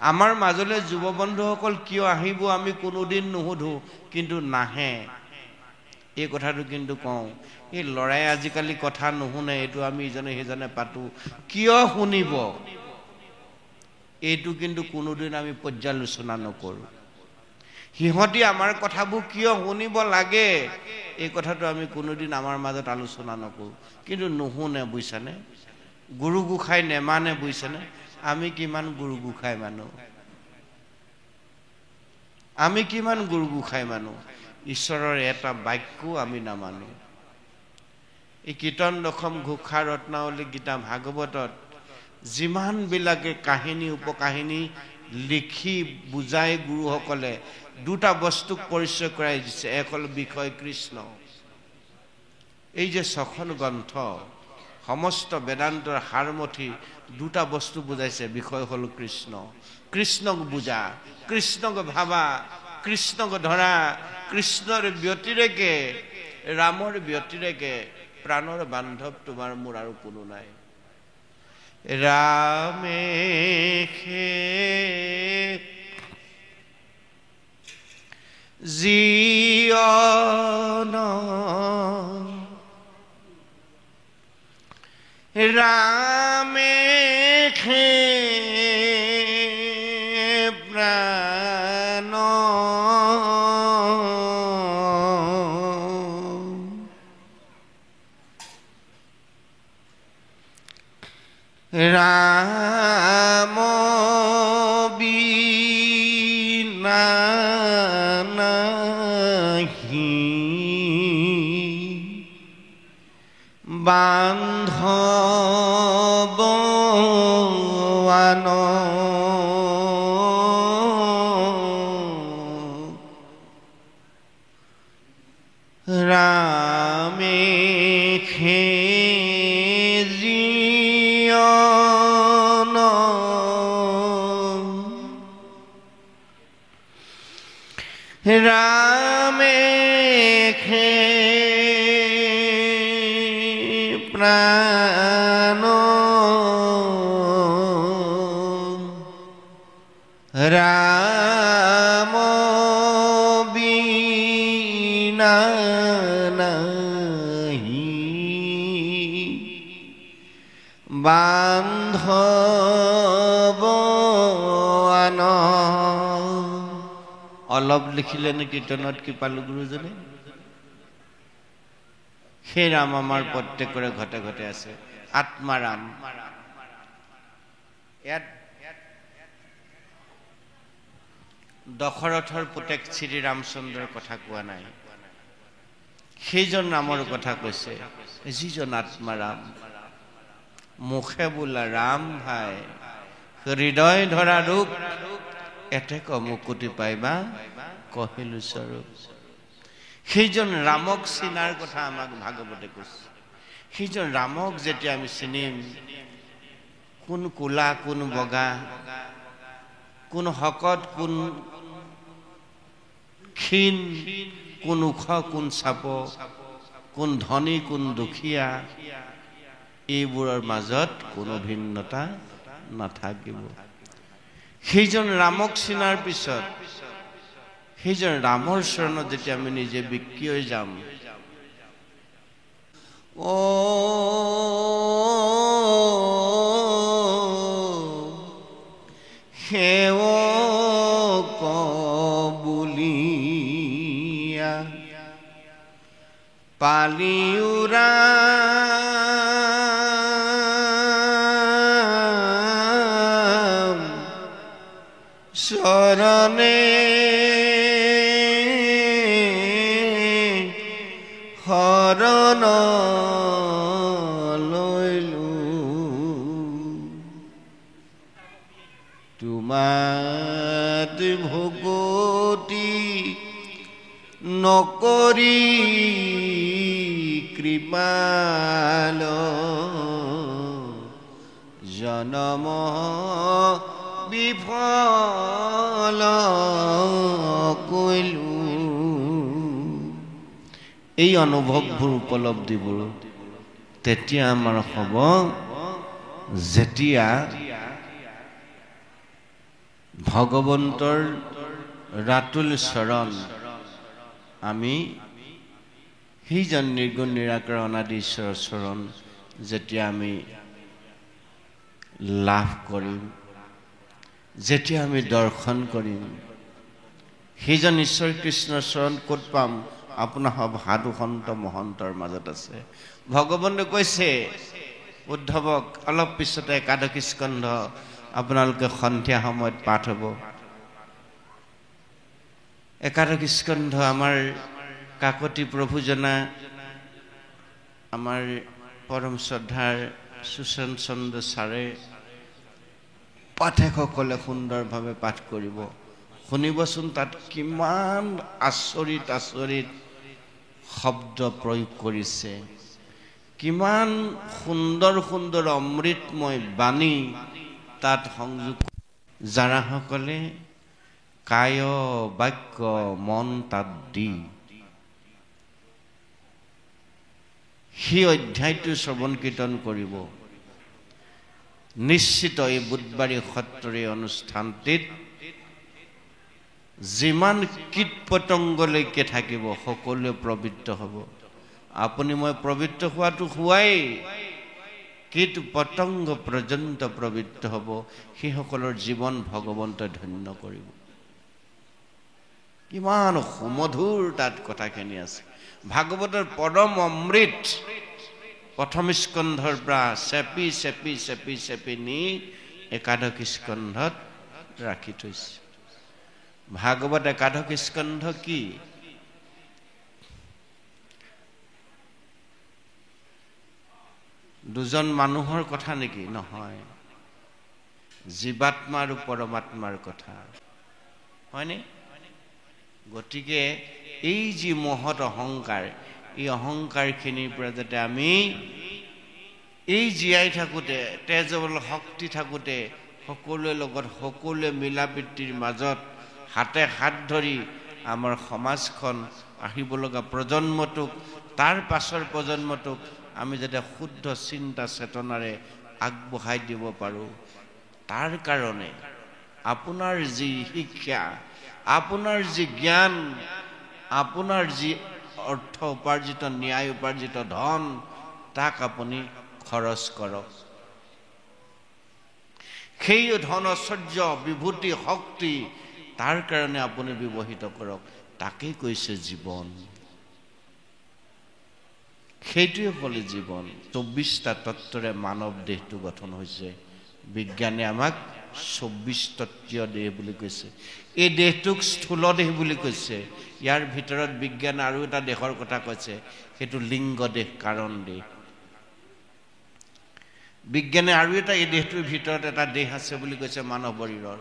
আমাৰ মাজলৈ যুৱ বন্ধুসকল কিয় আহিব আমি কোনোদিন নুসুধো কিন্তু নাহে এই কথাটো কিন্তু কওঁ এই লৰাই আজিকালি কথা নুশুনে এইটো আমি ইজনে সিজনে পাতো কিয় শুনিব এইটো কিন্তু কোনোদিন আমি পৰ্যালোচনা নকৰো সিহঁতি আমাৰ কথাবোৰ কিয় শুনিব লাগে এই কথাটো আমি কোনোদিন আমাৰ মাজত আলোচনা নকৰো কিন্তু নুশুনে বুইছানে গুৰু গোসাঁই নেমানে বুইছানে আমি কিমান গুৰু গোসাঁই মানুহ আমি কিমান গুৰু গোসাঁই মানুহ ঈশ্বৰৰ এটা বাক্য আমি নামানো এই কীৰ্তন দশম ঘোষা ৰত্নাৱলী গীতা ভাগৱতত যিমান বিলাকে কাহিনী উপকাহিনী লিখি বুজাই গুৰুসকলে দুটা বস্তুক পৰিচয় কৰাই দিছে এক হ'ল বিষয় কৃষ্ণ এই যে ছখন গ্ৰন্থ সমস্ত বেদান্তৰ সাৰমথি দুটা বস্তু বুজাইছে বিষয় হ'ল কৃষ্ণ কৃষ্ণক বুজা কৃষ্ণক ভাবা কৃষ্ণক ধৰা কৃষ্ণৰ ব্যতিৰেকে ৰামৰ ব্যতিৰেকে প্ৰাণৰ বান্ধৱ তোমাৰ মোৰ আৰু কোনো নাই ৰামে জীয়ন ৰামে প্ৰাণ ৰাম বিনা নাহি বান্ধৱান ৰামে ৰামে প্ৰাণ ৰাম বিনা নাহি বান্ধৱান অলপ লিখিলে নে কীৰ্তনত কি পালো গুৰুজনে সেই ৰাম আমাৰ প্ৰত্যেকৰে ঘটে ঘটে আছে আত্মাৰাম ইয়াত দশৰথৰ পুতেক শ্ৰী ৰামচন্দ্ৰৰ কথা কোৱা নাই সেইজন ৰামৰ কথা কৈছে যিজন আত্মাৰাম মুখে বোলা ৰাম ভাই হৃদয় ধৰা ৰূপ এতেক মুকুতি পাইবা কহিলো স্বৰূপ সেইজন ৰামক চিনাৰ কথা আমাক ভাগৱতে কৈছে সেইজন ৰামক যেতিয়া আমি চিনিম, কোন কোলা কোন বগা, কোন শকত কোন ক্ষীণ, কোন ওখ কোন চাপ, কোন ধনী কোন দুখীয়া, এইবোৰৰ মাজত কোনো ভিন্নতা নাথাকিব। সেইজন ৰামক চিনাৰ পিছত সেইজন ৰামৰ চৰণত যেতিয়া আমি নিজে বিক্ৰী হৈ যাম, সেৱক বুলিয়া পালিউৰা চৰণে শৰণ লৈলো, তোমাত ভকতি নকৰি কৃপাল জনম বিফল কৈলো। এই অনুভৱবোৰ উপলব্ধিবোৰ তেতিয়া আমাৰ হ'ব যেতিয়া ভগৱন্তৰ ৰাতুল চৰণ আমি সেইজন নিৰ্গুণ নিৰাকাৰ অনাদি ঈশ্বৰৰ চৰণ যেতিয়া আমি লাভ কৰিম, যেতিয়া আমি দৰ্শন কৰিম, সেইজন ঈশ্বৰ কৃষ্ণৰ চৰণ ক'ত পাম? আপোনাৰ সাধু সন্ত মহন্তৰ মাজত আছে। ভগৱন্তে কৈছে উদ্ধৱক, অলপ পিছতে একাদশী স্কন্ধ আপোনালোকে সন্ধিয়া সময়ত পাঠ হ'ব। একাদশী স্কন্ধ আমাৰ কাকতি প্ৰভুজনা, আমাৰ পৰম শ্ৰদ্ধাৰ সুশান্ত চন্দ্ৰ ছাৰে পাঠকসকলে সুন্দৰভাৱে পাঠ কৰিব। শুনিবচোন, তাত কিমান আচৰিত আচৰিত শব্দ প্ৰয়োগ কৰিছে, কিমান সুন্দৰ সুন্দৰ অমৃতময় বাণী তাত সংযোগ, যাৰাসকলে কায় বাক্য মন তাত দি সেই অধ্যায়টো শ্ৰৱণ কীৰ্তন কৰিব। নিশ্চিত এই বুধবাৰী সত্ৰৰ এই অনুষ্ঠানটিত যিমান কীট পতংগলৈকে থাকিব সকলোৱে পবিত্ৰ হ'ব। আপুনি মই পবিত্ৰ হোৱাটো হোৱাই, কীট পতংগ পৰ্যন্ত পবিত্ৰ হ'ব। সেইসকলৰ জীৱন ভগৱন্তই ধন্য কৰিব। কিমান সুমধুৰ তাত কথাখিনি আছে। ভাগৱতৰ পৰম অমৃত প্ৰথম স্কন্ধৰ পৰা চেপি চেপি চেপি চেপি নি একাদশী স্কন্ধত ৰাখি থৈছে। ভাগৱত একাদশী স্কন্ধ কি? দুজন মানুহৰ কথা নেকি? নহয়, জীৱাত্মা আৰু পৰমাত্মাৰ কথা, হয়নে? গতিকে এই যি মহৎ অহংকাৰ, এই অহংকাৰখিনিৰ পৰা যাতে আমি এই জীয়াই থাকোঁতে, তেজবল শক্তি থাকোঁতে সকলোৰে লগত সকলোৱে মিলা প্ৰীতিৰ মাজত হাতে হাত ধৰি আমাৰ সমাজখন আহিব লগা প্ৰজন্মটোক, তাৰ পাছৰ প্ৰজন্মটোক আমি যাতে শুদ্ধ চিন্তা চেতনাৰে আগবঢ়াই দিব পাৰোঁ, তাৰ কাৰণে আপোনাৰ যি শিক্ষা, আপোনাৰ যি জ্ঞান, আপোনাৰ যি অৰ্থ উপাৰ্জিত, ন্যায় উপাৰ্জিত ধন, তাক আপুনি খৰচ কৰক। সেই ধন ঐশ্বৰ্য বিভূতি শক্তি তাৰ কাৰণে আপুনি ব্যৱহৃত কৰক। তাকেই কৈছে জীৱন। সেইটোৱে হ'লে জীৱন। 24টা তত্ত্বৰে মানৱ দেহটো গঠন হৈছে। বিজ্ঞানে আমাক 24 তত্ত্বীয় দেহ বুলি কৈছে। এই দেহটোক স্থূল দেহ বুলি কৈছে। ইয়াৰ ভিতৰত বিজ্ঞানে আৰু এটা দেহৰ কথা কৈছে, সেইটো লিংগ দেহ, কাৰণ দেহ। বিজ্ঞানে আৰু এটা এই দেহটোৰ ভিতৰত এটা দেহ আছে বুলি কৈছে মানৱ শৰীৰৰ,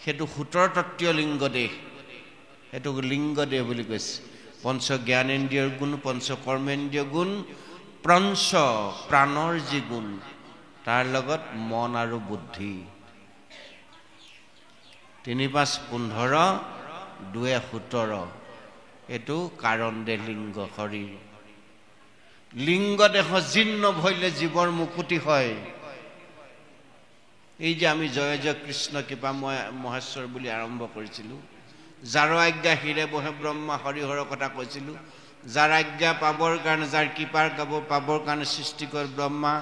সেইটো 17 তত্ত্বীয় লিংগ দেহ, সেইটোক লিংগ দেহ বুলি কৈছে। পঞ্চ জ্ঞানেন্দ্ৰিয়ৰ গুণ, পঞ্চ কৰ্মেন্দ্ৰিয় গুণ, প্ৰঞ্চ প্ৰাণৰ যি গুণ, তাৰ লগত মন আৰু বুদ্ধি। ৩ ৫ ১৫ ২ ১৭ এইটো কাৰণ দে লিংগ শৰীৰ। লিংগ দেহ জীৰ্ণ ভৈলে জীৱৰ মুকুতি হয়। এই যে আমি জয় জয় কৃষ্ণ কৃপা মহেশ্বৰ বুলি আৰম্ভ কৰিছিলোঁ, যাৰ আজ্ঞা হিৰে বহে ব্ৰহ্মা হৰিহৰৰ কথা কৈছিলোঁ, যাৰ আজ্ঞা পাবৰ কাৰণে, যাৰ কৃপাৰ পাবৰ কাৰণে সৃষ্টি কৰে ব্ৰহ্মা,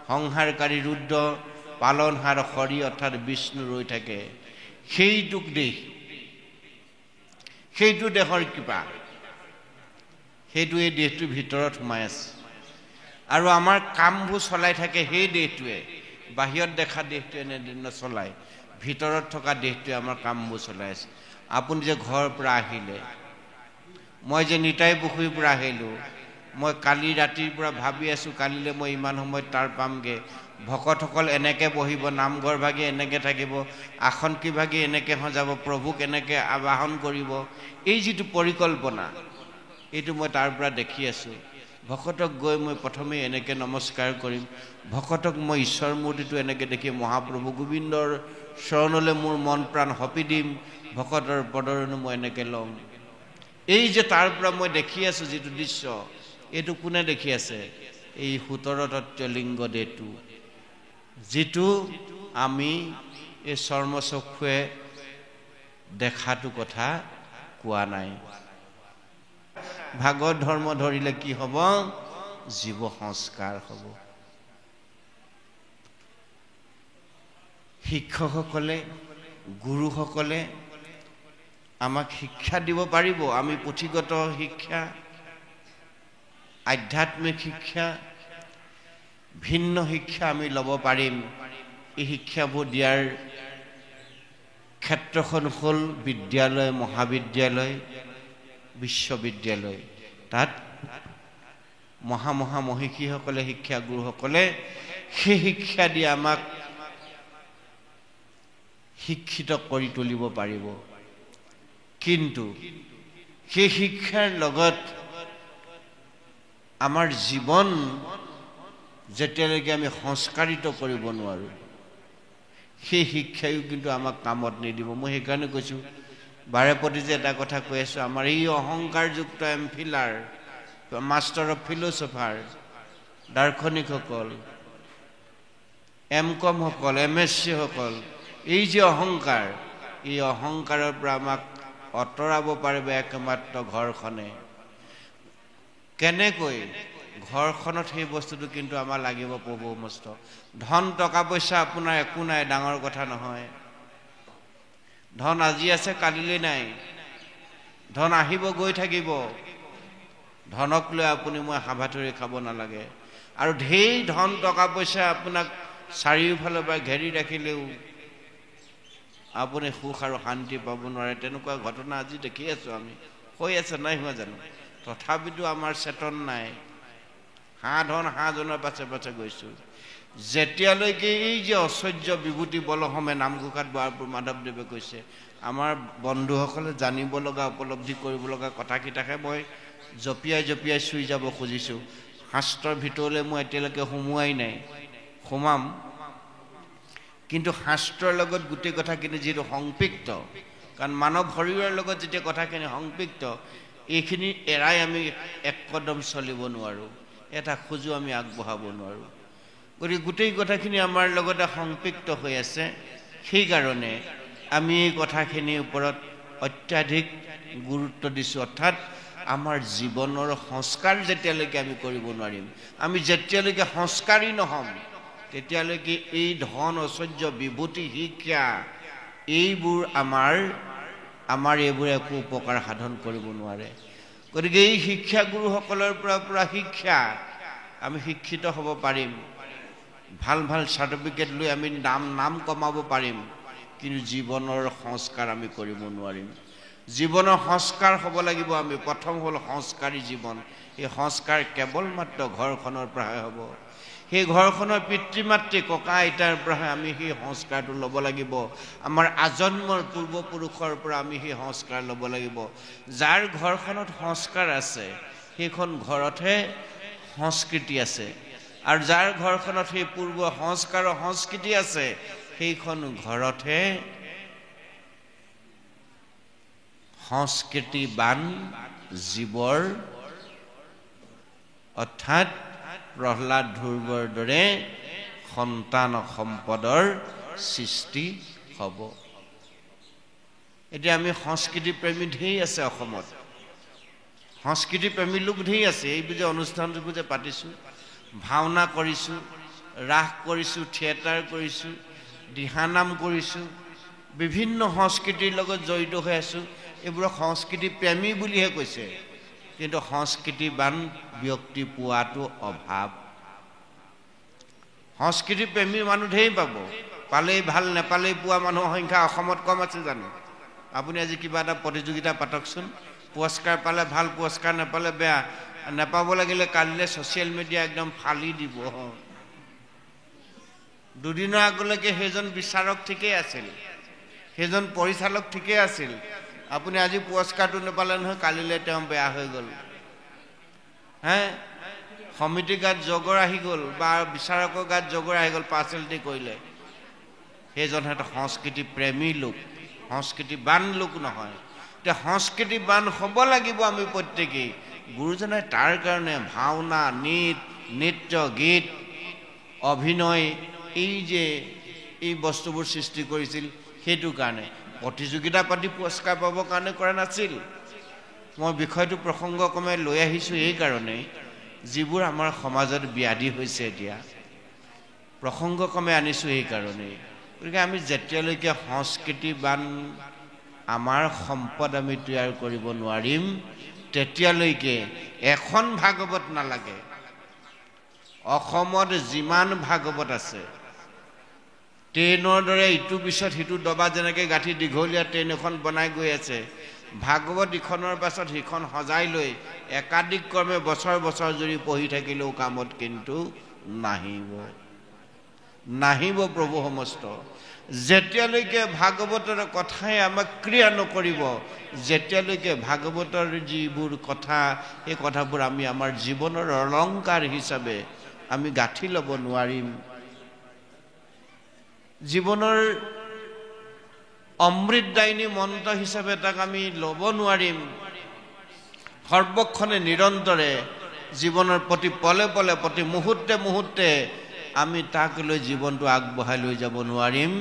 সংহাৰকাৰী ৰুদ্ৰ, পালনহাৰ হৰি অৰ্থাৎ বিষ্ণু ৰৈ থাকে। সেইটোক দেহ, সেইটো দেহৰ কৃপা, সেইটো এই দেহটোৰ ভিতৰত সোমাই আছে। আৰু আমাৰ কামবোৰ চলাই থাকে সেই দেহটোৱে। বাহিৰত দেখা দেহটোৱে এনেদিন নচলায়, ভিতৰত থকা দেহটোৱে আমাৰ কামবোৰ চলাই আছে। আপুনি যে ঘৰৰ পৰা আহিলে, মই যে নিতাই পুখুৰীৰ পৰা আহিলোঁ, মই কালি ৰাতিৰ পৰা ভাবি আছোঁ কালিলৈ মই ইমান সময়ত তাৰ পামগৈ। ভকতসকল এনেকৈ বহিব, নামঘৰ ভাগি এনেকৈ থাকিব, আসন কি ভাগি এনেকৈ সজাব, প্ৰভুক এনেকৈ আবাহন কৰিব। এই যিটো পৰিকল্পনা, এইটো মই তাৰ পৰা দেখি আছোঁ। ভকতক গৈ মই প্ৰথমে এনেকৈ নমস্কাৰ কৰিম, ভকতক মই ঈশ্বৰ মূৰ্তিটো এনেকৈ দেখি মহাপ্ৰভু গোবিন্দৰ চৰণলৈ মোৰ মন প্ৰাণ সঁপি দিম, ভকতৰ পদৰণি মই এনেকৈ ল'ম। এই যে তাৰ পৰা মই দেখি আছোঁ যিটো দৃশ্য, এইটো কোনে দেখি আছে? এই 17 তত্ত্ব লিংগ দেহটো, যিটো আমি এই চৰ্মচক্ষুৱে দেখাটো কথা কোৱা নাই। ভাগৱত ধৰ্ম ধৰিলে কি হ'ব? জীৱ সংস্কাৰ হ'ব। শিক্ষকসকলে, গুৰুসকলে আমাক শিক্ষা দিব পাৰিব। আমি পুথিগত শিক্ষা, আধ্যাত্মিক শিক্ষা, ভিন্ন শিক্ষা আমি ল'ব পাৰিম। এই শিক্ষাবোৰ দিয়াৰ ক্ষেত্ৰখন হ'ল বিদ্যালয়, মহাবিদ্যালয়, বিশ্ববিদ্যালয়। তাত মহামহিষীসকলে, শিক্ষাগুৰুসকলে সেই শিক্ষা দি আমাক শিক্ষিত কৰি তুলিব পাৰিব। কিন্তু সেই শিক্ষাৰ লগত আমাৰ জীৱন যেতিয়ালৈকে আমি সংস্কাৰিত কৰিব নোৱাৰোঁ, সেই শিক্ষায়ো কিন্তু আমাক কামত নিদিব। মই সেইকাৰণে কৈছোঁ, বাৰে প্ৰতি যে এটা কথা কৈ আছোঁ, আমাৰ এই অহংকাৰযুক্ত এমফিলাৰ, মাষ্টাৰ অফ ফিলচফাৰ, দাৰ্শনিকসকল, MComসকল, MSCসকল, এই যে অহংকাৰ, এই অহংকাৰৰ পৰা আমাক আঁতৰাব পাৰিব একমাত্ৰ ঘৰখনে। কেনেকৈ? ঘৰখনত সেই বস্তুটো কিন্তু আমাৰ লাগিব প্ৰভু মস্ত। ধন টকা পইচা আপোনাৰ একো নাই, ডাঙৰ কথা নহয়। ধন আজি আছে কালিলৈ নাই, ধন আহিব গৈ থাকিব। ধনক লৈ আপুনি মই হাবাথুৰি খাব নালাগে। আৰু ঢেৰ ধন টকা পইচা আপোনাক চাৰিওফালৰ পৰা ঘেৰি ৰাখিলেও আপুনি সুখ আৰু শান্তি পাব নোৱাৰে। তেনেকুৱা ঘটনা আজি দেখি আছোঁ আমি, হৈ আছে, নাই হোৱা জানো? তথাপিতো আমাৰ চেতন নাই। ধন হাঁহজনৰ পাছে পাছে গৈছোঁ। যেতিয়ালৈকে এই যে ঐশ্বৰ্য বিভূতি বলহমে নামঘোষাত বৰাপুৰ মাধৱদেৱে কৈছে, আমাৰ বন্ধুসকলে জানিব লগা, উপলব্ধি কৰিব লগা কথাকেইটাকে মই জপিয়াই জপিয়াই চুই যাব খুজিছোঁ। শাস্ত্ৰৰ ভিতৰলৈ মই এতিয়ালৈকে সোমোৱাই নাই, সোমাম। কিন্তু শাস্ত্ৰৰ লগত গোটেই কথাখিনি যিটো সংপৃক্ত, কাৰণ মানৱ শৰীৰৰ লগত যেতিয়া কথাখিনি সংপৃক্ত, এইখিনি এৰাই আমি এক কদম চলিব নোৱাৰোঁ, এটা খোজো আমি আগবঢ়াব নোৱাৰোঁ। গতিকে গোটেই কথাখিনি আমাৰ লগতে সংপৃক্ত হৈ আছে। সেইকাৰণে আমি এই কথাখিনিৰ ওপৰত অত্যাধিক গুৰুত্ব দিছোঁ। অৰ্থাৎ আমাৰ জীৱনৰ সংস্কাৰ যেতিয়ালৈকে আমি কৰিব নোৱাৰিম, আমি যেতিয়ালৈকে সংস্কাৰী নহ'ম, তেতিয়ালৈকে এই ধন ঐশ্বৰ্য বিভূতি শিক্ষা এইবোৰ আমাৰ এইবোৰে একো উপকাৰ সাধন কৰিব নোৱাৰে। গতিকে এই শিক্ষাগুৰুসকলৰ পৰা শিক্ষা আমি শিক্ষিত হ'ব পাৰিম, ভাল ভাল চাৰ্টিফিকেট লৈ আমি নাম কমাব পাৰিম, কিন্তু জীৱনৰ সংস্কাৰ আমি কৰিব নোৱাৰিম। জীৱনৰ সংস্কাৰ হ'ব লাগিব। আমি প্ৰথম হ'ল সংস্কাৰী জীৱন। এই সংস্কাৰ কেৱল মাত্ৰ ঘৰখনৰ পৰাহে হ'ব। সেই ঘৰখনৰ পিতৃ মাতৃ ককা আইতাৰ পৰাহে আমি সেই সংস্কাৰটো ল'ব লাগিব। আমাৰ আজন্মৰ পূৰ্বপুৰুষৰ পৰা আমি সেই সংস্কাৰ ল'ব লাগিব। যাৰ ঘৰখনত সংস্কাৰ আছে, সেইখন ঘৰতহে সংস্কৃতি আছে আৰু যাৰ ঘৰখনত সেই পূৰ্ব সংস্কাৰ আৰু সংস্কৃতি আছে সেইখন ঘৰতহে সংস্কৃতিবান জীৱৰ অৰ্থাৎ প্ৰহ্লাদ ধ্ৰুৱৰ দৰে সন্তান সম্পদৰ সৃষ্টি হ'ব। এতিয়া আমি সংস্কৃতি প্ৰেমী ঢেৰ আছে অসমত, সংস্কৃতি প্ৰেমী লোক ঢেৰ আছে। এইবোৰ যে অনুষ্ঠানবোৰ যে পাতিছোঁ, ভাওনা কৰিছোঁ, ৰাস কৰিছোঁ, থিয়েটাৰ কৰিছোঁ, দিহানাম কৰিছোঁ, বিভিন্ন সংস্কৃতিৰ লগত জড়িত হৈ আছোঁ। এইবোৰক সংস্কৃতি প্ৰেমী বুলিহে কৈছে, কিন্তু সংস্কৃতিবান ব্যক্তি পোৱাটো অভাৱ। সংস্কৃতি প্ৰেমী মানুহ ঢেৰ পাব, পালেই ভাল, নেপালেই পোৱা মানুহৰ সংখ্যা অসমত কম আছে জানো? আপুনি আজি কিবা এটা প্ৰতিযোগিতা পাতকচোন, পুৰস্কাৰ পালে ভাল, পুৰস্কাৰ নাপালে বেয়া। নাপাব লাগিলে কালিলৈ ছ'চিয়েল মিডিয়া একদম ফালি দিব। দুদিনৰ আগলৈকে সেইজন বিচাৰক ঠিকেই আছিল, সেইজন পৰিচালক ঠিকেই আছিল। আপুনি আজি পুৰস্কাৰটো নাপালে নহয়, কালিলৈ তেওঁ বেয়া হৈ গ'ল। সমিতি গাত জগৰ আহি গ'ল বা বিচাৰকৰ গাত জগৰ আহি গ'ল, পাৰ্চেলিটি কৰিলে। সেইজন এটা সংস্কৃতি প্ৰেমী লোক, সংস্কৃতিবান লোক নহয়। এতিয়া সংস্কৃতিবান হ'ব লাগিব আমি প্ৰত্যেকেই। গুৰুজনাই তাৰ কাৰণে ভাওনা, নৃত্য, গীত, অভিনয়, এই বস্তুবোৰ সৃষ্টি কৰিছিল। সেইটো কাৰণে প্ৰতিযোগিতা পাতি পুৰস্কাৰ পাবৰ কাৰণে কৰা নাছিল। মই বিষয়টো প্ৰসংগক্ৰমে লৈ আহিছোঁ এই কাৰণেই, যিবোৰ আমাৰ সমাজত ব্যাধি হৈছে এতিয়া প্ৰসংগক্ৰমে আনিছোঁ এই কাৰণেই। গতিকে আমি যেতিয়ালৈকে সংস্কৃতিবান আমাৰ সম্পদ আমি তৈয়াৰ কৰিব নোৱাৰিম, তেতিয়ালৈকে এখন ভাগৱত নালাগে। অসমত যিমান ভাগৱত আছে, ট্ৰেইনৰ দৰে ইটোৰ পিছত সিটো দবা যেনেকৈ গাঁঠি দীঘলীয়া ট্ৰেইন এখন বনাই গৈ আছে, ভাগৱত ইখনৰ পাছত সিখন সজাই লৈ একাধিক ক্ৰমে বছৰ বছৰ জুৰি পঢ়ি থাকিলেও কামত কিন্তু নাহিব প্ৰভু সমস্ত। যেতিয়ালৈকে ভাগৱতৰ কথাই আমাক ক্ৰিয়া নকৰিব, যেতিয়ালৈকে ভাগৱতৰ যিবোৰ কথা, সেই কথাবোৰ আমি আমাৰ জীৱনৰ অলংকাৰ হিচাপে আমি গাঁঠি ল'ব নোৱাৰিম, জীৱনৰ অমৃতদায়িনী মন্ত্ৰ হিচাপে তাক আমি ল'ব নোৱাৰিম, সৰ্বক্ষণে নিৰন্তৰে জীৱনৰ প্ৰতি পলে পলে, প্ৰতি মুহূৰ্তে মুহূৰ্তে আমি তাক লৈ জীৱনটো আগবঢ়াই লৈ যাব নোৱাৰিম,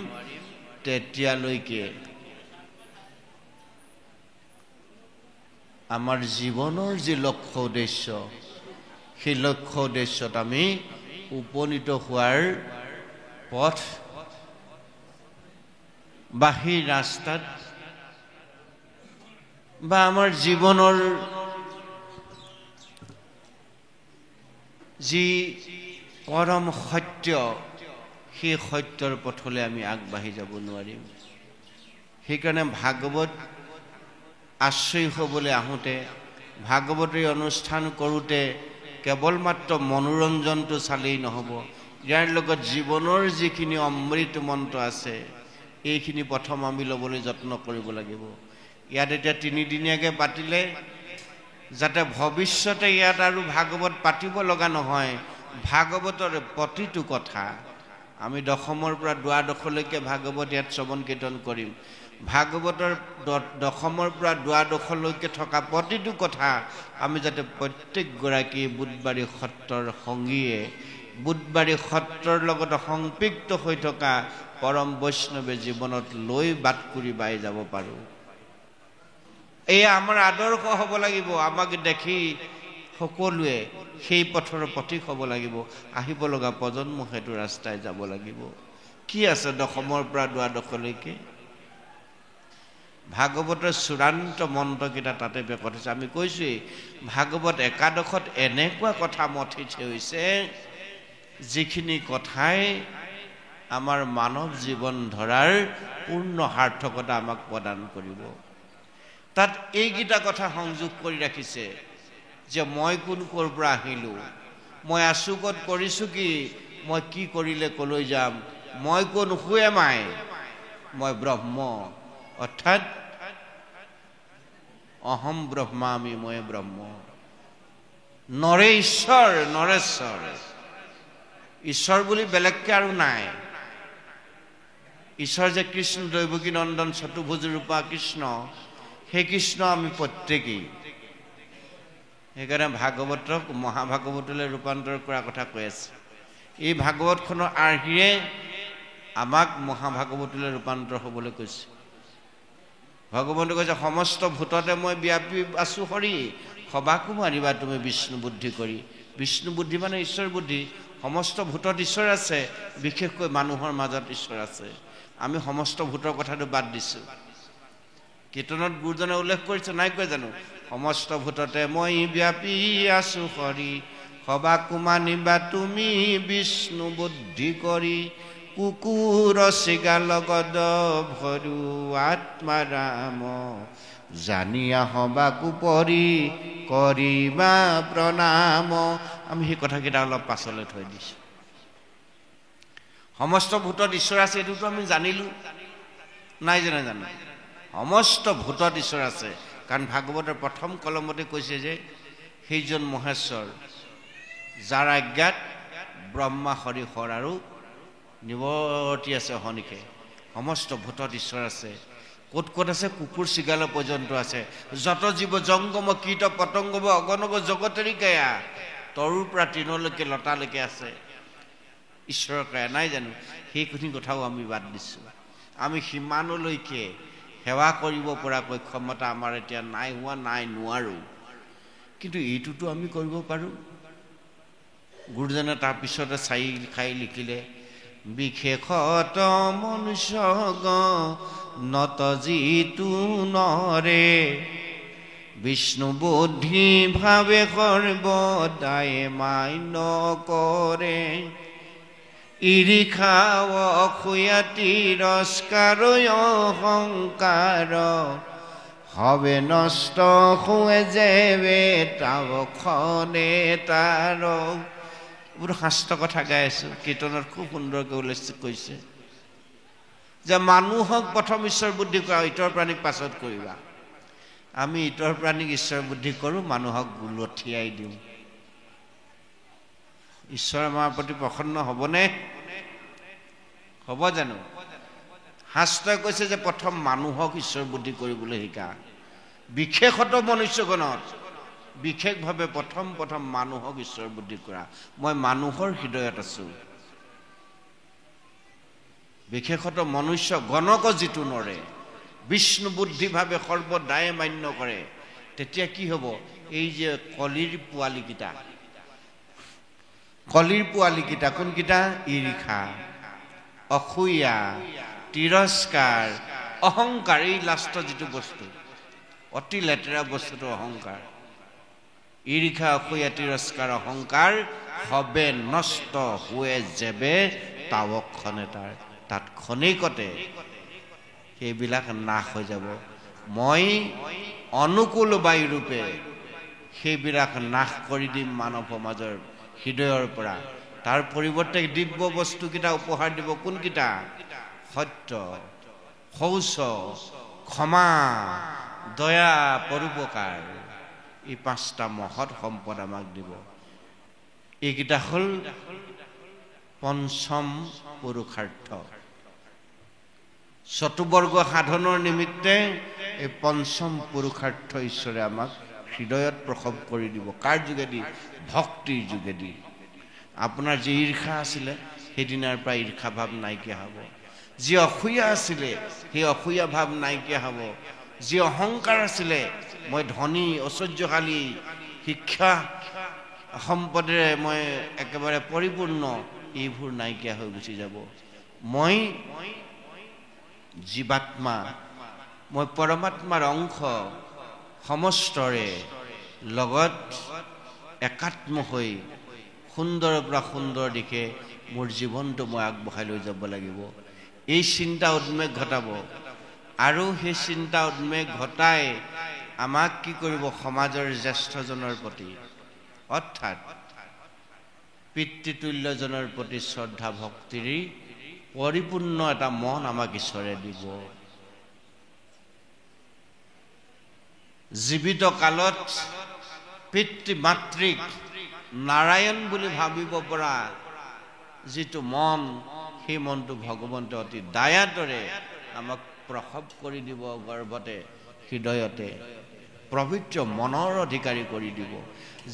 তেতিয়ালৈকে আমাৰ জীৱনৰ যি লক্ষ্য উদ্দেশ্য, সেই লক্ষ্য উদ্দেশ্যত আমি উপনীত হোৱাৰ পথ বা সেই ৰাস্তাত বা আমাৰ জীৱনৰ যি পৰম সত্য, সেই সত্যৰ পথলৈ আমি আগবাঢ়ি যাব নোৱাৰিম। সেইকাৰণে ভাগৱত আশ্ৰয় হ'বলৈ আহোঁতে, ভাগৱতী অনুষ্ঠান কৰোঁতে কেৱল মাত্ৰ মনোৰঞ্জনটো চালেই নহ'ব, ইয়াৰ লগত জীৱনৰ যিখিনি অমৃত মন্ত্ৰ আছে এইখিনি প্ৰথম আমি ল'বলৈ যত্ন কৰিব লাগিব। ইয়াত এতিয়া 3 দিনীয়াকৈ পাতিলে যাতে ভৱিষ্যতে ইয়াত আৰু ভাগৱত পাতিব লগা নহয়। ভাগৱতৰ প্ৰতিটো কথা আমি দশমৰ পৰা দ্বাদশলৈকে ভাগৱত ইয়াত শ্ৰৱণ কীৰ্তন কৰিম। ভাগৱতৰ দশমৰ পৰা দ্বাদশলৈকে থকা প্ৰতিটো কথা আমি যাতে প্ৰত্যেকগৰাকী বুধবাৰী সত্ৰৰ সংগীয়ে, বুধবাৰী সত্ৰৰ লগত সংপৃক্ত হৈ থকা পৰম বৈষ্ণৱে জীৱনত লৈ বাট কৰি বাই যাব পাৰোঁ। এয়া আমাৰ আদৰ্শ হ'ব লাগিব। আমাক দেখি সকলোৱে সেই পথৰ পথিক হ'ব লাগিব। আহিব লগা প্ৰজন্ম সেইটো ৰাস্তাই যাব লাগিব। কি আছে দশমৰ পৰা দ্বাদশলৈকে? ভাগৱতৰ চূড়ান্ত মন্ত্ৰকেইটা তাতে বেকত হৈছে। আমি কৈছোঁৱেই ভাগৱত একাদশত এনেকুৱা কথা মথিত হৈছে যিখিনি কথাই আমাৰ মানৱ জীৱন ধৰাৰ পূৰ্ণ সাৰ্থকতা আমাক প্ৰদান কৰিব। তাত এইকেইটা কথা সংযোগ কৰি ৰাখিছে যে মই কোন ক'ৰ পৰা আহিলোঁ, মই আছোঁ ক'ত, কৰিছোঁ কি, মই কি কৰিলে ক'লৈ যাম, মই কোন, হু এম আই, মই ব্ৰহ্ম, অৰ্থাৎ অহম ব্ৰহ্মামি, মই ব্ৰহ্ম। নৰে ঈশ্বৰ নৰেশ্বৰ ঈশ্বৰ বুলি বেলেগকে আৰু নাই ঈশ্বৰ যে কৃষ্ণ দৈৱকী নন্দন চতুৰ্ভুজ ৰূপা কৃষ্ণ সেই কৃষ্ণ আমি প্ৰত্যেকেই সেইকাৰণে ভাগৱতক মহাভাগৱতলৈ ৰূপান্তৰ কৰাৰ কথা কৈ আছে এই ভাগৱতখনৰ আৰ্হিৰে আমাক মহাভাগৱতলৈ ৰূপান্তৰ হ'বলৈ কৈছে ভগৱন্তে কৈছে সমস্ত ভূততে মই ব্যাপী আছো হৰি সবাকো মাৰিবা তুমি বিষ্ণু বুদ্ধি কৰি বিষ্ণু বুদ্ধি মানে ঈশ্বৰ বুদ্ধি সমস্ত ভূতত ঈশ্বৰ আছে বিশেষকৈ মানুহৰ মাজত ঈশ্বৰ আছে আমি সমস্ত ভূতৰ কথাটো বাদ দিছো কীৰ্তনত গুৰুজনে উল্লেখ কৰিছে নাই কৈ জানো সমস্ত ভূততে মই ব্যাপী আছো হৰি সবাকো মানিবা তুমি বিষ্ণু বুদ্ধি কৰি কুকুৰ চিগা লগত ভৰু আত্মাৰাম জানিয়া সবাকো পৰি কৰিবা প্ৰণাম আমি সেই কথাকেইটা অলপ পাছলৈ থৈ দিছোঁ সমস্ত ভূতত ঈশ্বৰ আছে এইটোতো আমি জানিলোঁ নাই জানো সমস্ত ভূতত ঈশ্বৰ আছে কাৰণ ভাগৱতৰ প্ৰথম কলমতে কৈছে যে সেইজন মহেশ্বৰ যাৰ আজ্ঞাত ব্ৰহ্মা হৰি হৰ আৰু নিৱৰ্তি আছে অহনিশে সমস্ত ভূতত ঈশ্বৰ আছে ক'ত ক'ত আছে কুকুৰ চিগাল পৰ্যন্ত আছে যত জীৱ জংগম কীট পতংগ অগণগ জগতেৰি কায়া তৰুৰ পৰা তৃণলৈকে লতালৈকে আছে ঈশ্বৰৰ কায়া নাই জানো সেইখিনি কথাও আমি বাদ দিছোঁ আমি সিমানলৈকে সেৱা কৰিব পৰাকৈ ক্ষমতা আমাৰ এতিয়া নাই হোৱা নাই নোৱাৰোঁ কিন্তু এইটোতো আমি কৰিব পাৰোঁ গুৰুজনে তাৰপিছতে চাই খাই লিখিলে বিশেষত মনুষ্য নত যিটো নৰে বিষ্ণু বুদ্ধি ভাৱে সৰ্বদাই মান্য কৰে ঈৰ্ষা অসূয়া তিৰস্কাৰ অহংকাৰ হবে নষ্ট হৈ যেবে তাৱখনে তাৰ এইবোৰ শাস্ত্ৰ কথা গাই আছো কীৰ্তনত খুব সুন্দৰকৈ উল্লেখ কৰিছে যে মানুহক প্ৰথম ঈশ্বৰ বুদ্ধি কৰা ইতৰ প্ৰাণীক পাছত কৰিবা আমি ইতৰ প্ৰাণীক ঈশ্বৰ বুদ্ধি কৰোঁ মানুহক লঠিয়াই দিওঁ ঈশ্বৰ আমাৰ প্ৰতি প্ৰসন্ন হ'বনে হ'ব জানো শাস্ত্ৰই কৈছে যে প্ৰথম মানুহক ঈশ্বৰ বুদ্ধি কৰিবলৈ শিকা বিশেষত মনুষ্যগণত বিশেষভাৱে প্ৰথম মানুহক ঈশ্বৰ বুদ্ধি কৰা মই মানুহৰ হৃদয়ত আছো বিশেষত মনুষ্য গণক যিটো নৰে বিষ্ণু বুদ্ধিভাৱে সৰ্বদাই মান্য কৰে তেতিয়া কি হ'ব এই যে কলিৰ পোৱালিকেইটা কোনকেইটা ঈৰ্ষা অসূয়া তিৰস্কাৰ অহংকাৰ এই লাষ্টৰ যিটো বস্তু অতি লেতেৰা বস্তুটো অহংকাৰ ঈৰ্ষা অসূয়া তিৰস্কাৰ অহংকাৰ হবে নষ্ট হৈ যেবে তাৱকখনে তাত ক্ষণিকতে সেইবিলাক নাশ হৈ যাব মই অনুকূল বায়ুৰূপে সেইবিলাক নাশ কৰি দিম মানৱ সমাজৰ হৃদয়ৰ পৰা তাৰ পৰিৱৰ্তে দিব্য বস্তুকেইটা উপহাৰ দিব কোনকেইটা সত্য শৌচ ক্ষমা দয়া পৰোপকাৰ এই পাঁচটা মহৎ সম্পদ আমাক দিব এইকেইটা হ'ল পঞ্চম পুৰুষাৰ্থ চতুবৰ্গ সাধনৰ নিমিত্তে এই পঞ্চম পুৰুষাৰ্থ ঈশ্বৰে আমাক হৃদয়ত প্ৰসৱ কৰি দিব কাৰ যোগেদি ভক্তিৰ যোগেদি আপোনাৰ যি ঈৰ্ষা আছিলে সেইদিনাৰ পৰা ঈৰ্ষা ভাৱ নাইকিয়া হ'ব যি অসূয়া আছিলে সেই অসূয়া ভাৱ নাইকিয়া হ'ব যি অহংকাৰ আছিলে মই ধনী ঐশ্বৰ্যশালী শিক্ষা সম্পদেৰে মই একেবাৰে পৰিপূৰ্ণ এইবোৰ নাইকিয়া হৈ গুচি যাব মই জীৱাত্মা মই পৰমাত্মাৰ অংশ সমস্তৰে লগত একাত্ম হৈ সুন্দৰৰ পৰা সুন্দৰ দিশে মোৰ জীৱনটো মই আগবঢ়াই লৈ যাব লাগিব এই চিন্তা উদ্মেগ ঘটাব আৰু সেই চিন্তা উদ্মেগ ঘটাই আমাক কি কৰিব সমাজৰ জ্যেষ্ঠজনৰ প্ৰতি অৰ্থাৎ পিতৃতুল্যজনৰ প্ৰতি শ্ৰদ্ধা ভক্তিৰ পৰিপূৰ্ণ এটা মন আমাক ঈশ্বৰে দিব জীৱিত কালত পিতৃ মাতৃক নাৰায়ণ বুলি ভাবিব পৰা যিটো মন, সেই মনটো ভগৱন্তে অতি দায়াদৰে আমাক প্ৰসৱ কৰি দিব, গৰ্ভতে হৃদয়তে পবিত্ৰ মনৰ অধিকাৰী কৰি দিব।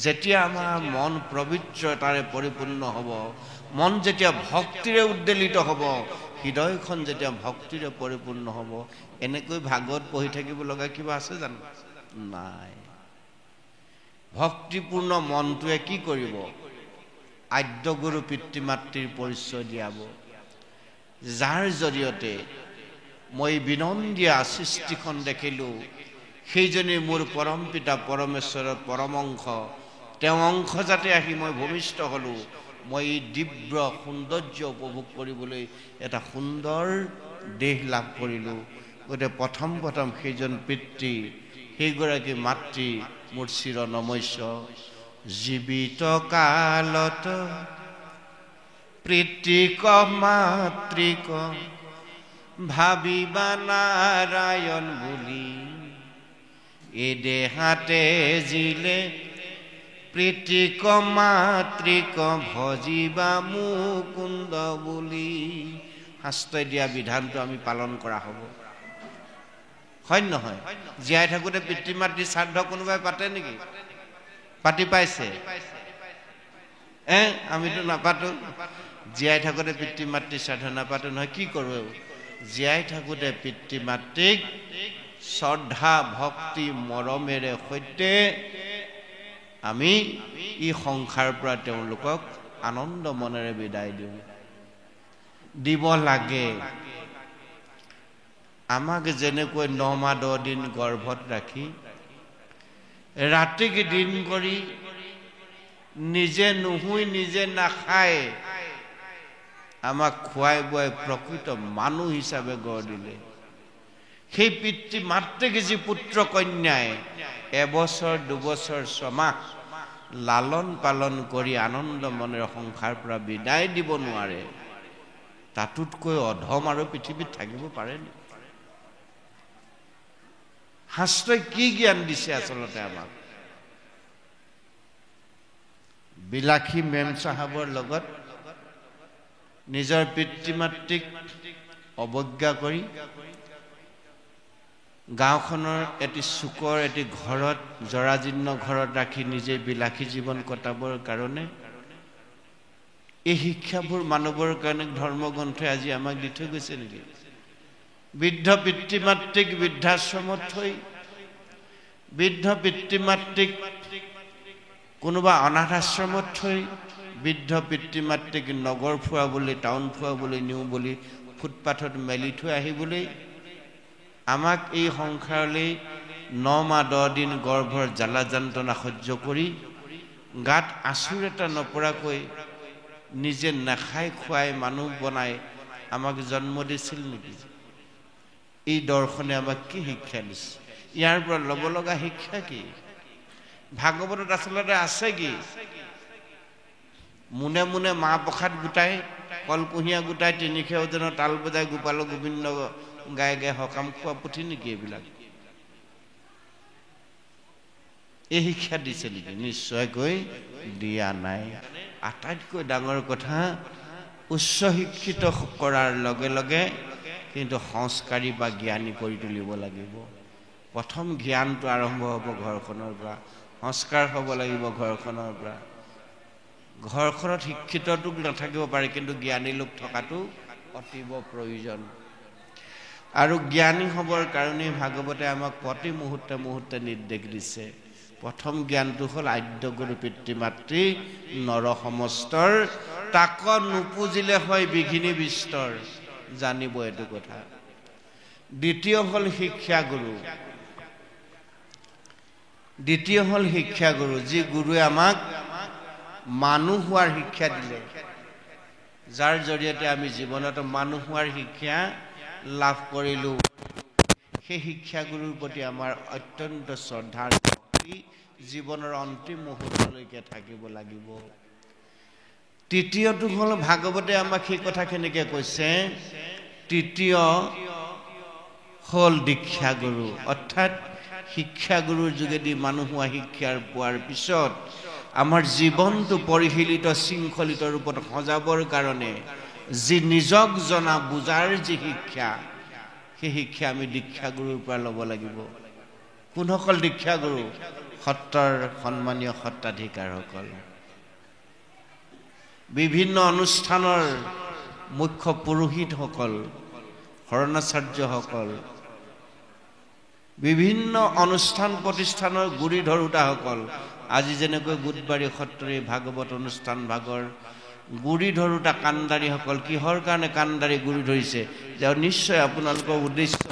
যেতিয়া আমাৰ মন পবিত্ৰতাৰে পৰিপূৰ্ণ হ'ব, মন যেতিয়া ভক্তিৰে উদ্বেলিত হ'ব, হৃদয়খন যেতিয়া ভক্তিৰে পৰিপূৰ্ণ হ'ব, এনেকৈ ভাগৱত পঢ়ি থাকিব লগা কিবা আছে জানো? নাই। ভক্তিপূৰ্ণ মনটোৱে কি কৰিব? আদ্যগুৰু পিতৃ মাতৃৰ পৰিচয় দিয়াব, যাৰ জৰিয়তে মই বিনন্দীয়া সৃষ্টিখন দেখিলোঁ, সেইজনে মোৰ পৰম পিতা পৰমেশ্বৰৰ পৰম অংশ, তেওঁ অংশ যাতে আহি মই ভূমিষ্ঠ হ'লোঁ, মই এই দিব্য সৌন্দৰ্য উপভোগ কৰিবলৈ এটা সুন্দৰ দেহ লাভ কৰিলোঁ। গতিকে প্ৰথম সেইজন পিতৃ, সেইগৰাকী মাতৃ মোৰ চিৰ নমস্য। জীৱিত কালত প্ৰীতিক মাতৃক ভাবিবা নাৰায়ণ বুলি, এ দেহাতে জিলে প্ৰীতিক মাতৃক ভজিবা মুকুন্দ বুলি। শাস্ত্ৰই দিয়া বিধানটো আমি পালন কৰা হ'ব, হয় নহয়? জীয়াই থাকোঁতে পিতৃ মাতৃ শ্ৰাদ্ধ কোনোবাই পাতে নেকি? পাতি পাইছে? আমিতো নাপাতো। জীয়াই থাকোঁতে পিতৃ মাতৃ শ্ৰাদ্ধ নাপাতো নহয়। কি কৰোঁ? জীয়াই থাকোঁতে পিতৃ মাতৃক শ্ৰদ্ধা ভক্তি মৰমেৰে সৈতে আমি ই সংসাৰৰ পৰা তেওঁলোকক আনন্দ মনেৰে বিদায় দিওঁ, দিব লাগে। আমাক যেনেকৈ 9 মাহ 10 দিন গৰ্ভত ৰাখি ৰাতিক দিন কৰি নিজে নুশুই নিজে নাখায় আমাক খুৱাই বুৱাই প্ৰকৃত মানুহ হিচাপে গঢ় দিলে, সেই পিতৃ মাতৃক যি পুত্ৰ কন্যাই 1 বছৰ 2 বছৰ 6 মাহ লালন পালন কৰি আনন্দ মনেৰে সংসাৰৰ পৰা বিদায় দিব নোৱাৰে, তাতোতকৈ অধম আৰু পৃথিৱীত থাকিব পাৰে নেকি? শাস্ত্ৰই কি জ্ঞান দিছে আচলতে আমাক? বিলাসী মেম চাহাবৰ লগত নিজৰ পিতৃ মাতৃক অৱজ্ঞা কৰি গাঁওখনৰ এটি চুকৰ এটি ঘৰত, জৰাজীৰ্ণ ঘৰত ৰাখি নিজে বিলাসী জীৱন কটাবৰ কাৰণে এই শিক্ষাবোৰ মানৱৰ কাৰণে ধৰ্মগ্ৰন্থই আজি আমাক দি থৈ গৈছে নেকি? বৃদ্ধ পিতৃ মাতৃক বৃদ্ধাশ্ৰমত থৈ, বৃদ্ধ পিতৃ মাতৃক কোনোবা অনাথ আশ্ৰমত থৈ, বৃদ্ধ পিতৃ মাতৃক নগৰ ফুৰাবলৈ, টাউন ফুৰাবলৈ নিওঁ বুলি ফুটপাথত মেলি থৈ আহিবলৈ আমাক এই সংসাৰলৈ 9 মাহ 10 দিন গৰ্ভৰ জ্বালা যন্ত্ৰণা সহ্য কৰি গাত আঁচোৰ এটা নপৰাকৈ নিজে নাখাই খুৱাই মানুহ বনাই আমাক জন্ম দিছিল নেকি? এই দৰ্শনে আমাক কি শিক্ষা দিছে? ইয়াৰ পৰা ল'ব লগা শিক্ষা কি? ভাগৱতত আচলতে আছে কি? মুনে মুনে মাহ প্ৰসাদ গোটাই, কলকুঁহিয়া গোটাই, 3 ওজনৰ তাল বজাই গোপাল গোবিন্দ গাই গাই সকাম খোৱা পুথি নেকি এইবিলাক? এই শিক্ষা দিছে নেকি? নিশ্চয়কৈ দিয়া নাই। আটাইতকৈ ডাঙৰ কথা, উচ্চ শিক্ষিত কৰাৰ লগে লগে কিন্তু সংস্কাৰী বা জ্ঞানী কৰি তুলিব লাগিব। প্ৰথম জ্ঞানটো আৰম্ভ হ'ব ঘৰখনৰ পৰা, সংস্কাৰ হ'ব লাগিব ঘৰখনৰ পৰা। ঘৰখনত শিক্ষিতটো নাথাকিব পাৰে, কিন্তু জ্ঞানী লোক থকাটো অতীৱ প্ৰয়োজন। আৰু জ্ঞানী হ'বৰ কাৰণে ভাগৱতে আমাক প্ৰতি মুহূৰ্তে মুহূৰ্তে নিৰ্দেশ দিছে। প্ৰথম জ্ঞানটো হ'ল আদ্যগুৰু পিতৃ মাতৃ নৰ সমস্তৰ, তাক নুপুজিলে হয় বিঘিনি বিস্তৰ, জানিব এইটো কথা। দ্বিতীয় হ'ল শিক্ষাগুৰু। দ্বিতীয় হ'ল শিক্ষাগুৰু, যি গুৰুৱে আমাক মানুহ হোৱাৰ শিক্ষা দিলে, যাৰ জৰিয়তে আমি জীৱনত মানুহ হোৱাৰ শিক্ষা লাভ কৰিলোঁ। সেই শিক্ষাগুৰুৰ প্ৰতি আমাৰ অত্যন্ত শ্ৰদ্ধাৰ ভক্তি জীৱনৰ অন্তিম মুহূৰ্তলৈকে থাকিব লাগিব। তৃতীয়টো হ'ল ভাগৱতে আমাক সেই কথাখিনিকে কৈছে। তৃতীয় হ'ল দীক্ষাগুৰু, অৰ্থাৎ শিক্ষাগুৰুৰ যোগেদি মানুহ হোৱা শিক্ষাৰ পোৱাৰ পিছত আমাৰ জীৱনটো পৰিশীলিত শৃংখলিত ৰূপত সজাবৰ কাৰণে যি নিজক জনা বুজাৰ যি শিক্ষা, সেই শিক্ষা আমি দীক্ষাগুৰুৰ পৰা ল'ব লাগিব। কোনসকল দীক্ষাগুৰু? সত্ৰৰ সন্মানীয় সত্ৰাধিকাৰসকল, বিভিন্ন অনুষ্ঠানৰ মুখ্য পুৰোহিতসকল, শৰণাচাৰ্যসকল, বিভিন্ন অনুষ্ঠান প্ৰতিষ্ঠানৰ গুৰি ধৰোতাসকল। আজি যেনেকৈ গোটবাৰী সত্ৰৰে ভাগৱত অনুষ্ঠান ভাগৰ গুৰি ধৰোতা কাণ্ডাৰীসকল কিহৰ কাৰণে কাণ্ডাৰী গুৰি ধৰিছে? যে নিশ্চয় আপোনালোকৰ উদ্দেশ্য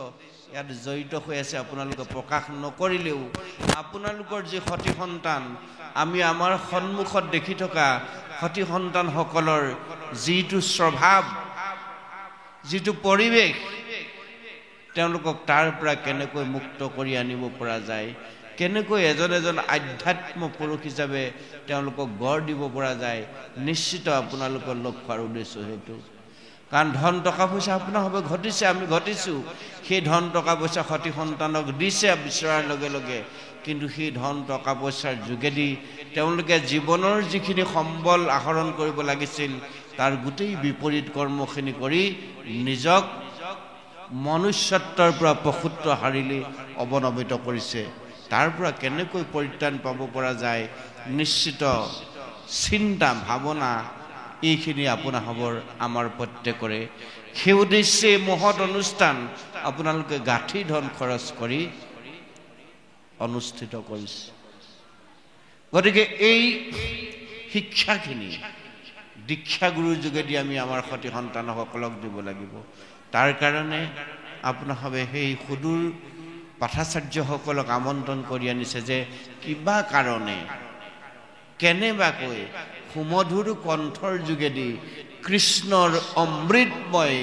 ইয়াত জড়িত হৈ আছে। আপোনালোকে প্ৰকাশ নকৰিলেও আপোনালোকৰ যি সতি সন্তান, আমি আমাৰ সন্মুখত দেখি থকা সতি সন্তানসকলৰ যিটো স্বভাৱ, যিটো পৰিৱেশ, তেওঁলোকক তাৰ পৰা কেনেকৈ মুক্ত কৰি আনিব পৰা যায়, কেনেকৈ এজন এজন আধ্যাত্ম পুৰুষ হিচাপে তেওঁলোকক গঢ় দিব পৰা যায়, নিশ্চিত আপোনালোকৰ লক্ষ্য আৰু উদ্দেশ্য সেইটো। কাৰণ ধন টকা পইচা আপোনাৰ হবে ঘটিছে, আমি ঘটিছোঁ। সেই ধন টকা পইচা সতি সন্তানক দিছে বিচৰাৰ লগে লগে, কিন্তু সেই ধন টকা পইচাৰ যোগেদি তেওঁলোকে জীৱনৰ যিখিনি সম্বল আহৰণ কৰিব লাগিছিল তাৰ গোটেই বিপৰীত কৰ্মখিনি কৰি নিজক মনুষ্যত্বৰ পৰা পশুত্ব হাৰিলে অৱনমিত কৰিছে। তাৰ পৰা কেনেকৈ পৰিত্ৰাণ পাব পৰা যায়, নিশ্চিত চিন্তা ভাৱনা এইখিনি আপোনাৰ হ'বৰ আমাৰ প্ৰত্যেকৰে। সেই উদ্দেশ্যে মহৎ অনুষ্ঠান আপোনালোকে গাঁঠি ধন খৰচ কৰি অনুষ্ঠিত কৰিছে। গতিকে এই শিক্ষাখিনি দীক্ষাগুৰুৰ যোগেদি আমি আমাৰ সতি সন্তানসকলক দিব লাগিব। তাৰ কাৰণে আপোনাভাৱে সেই সুদূৰ পাঠাচাৰ্যসকলক আমন্ত্ৰণ কৰি আনিছে যে কিবা কাৰণে কেনেবাকৈ সুমধুৰ কণ্ঠৰ যোগেদি কৃষ্ণৰ অমৃতময়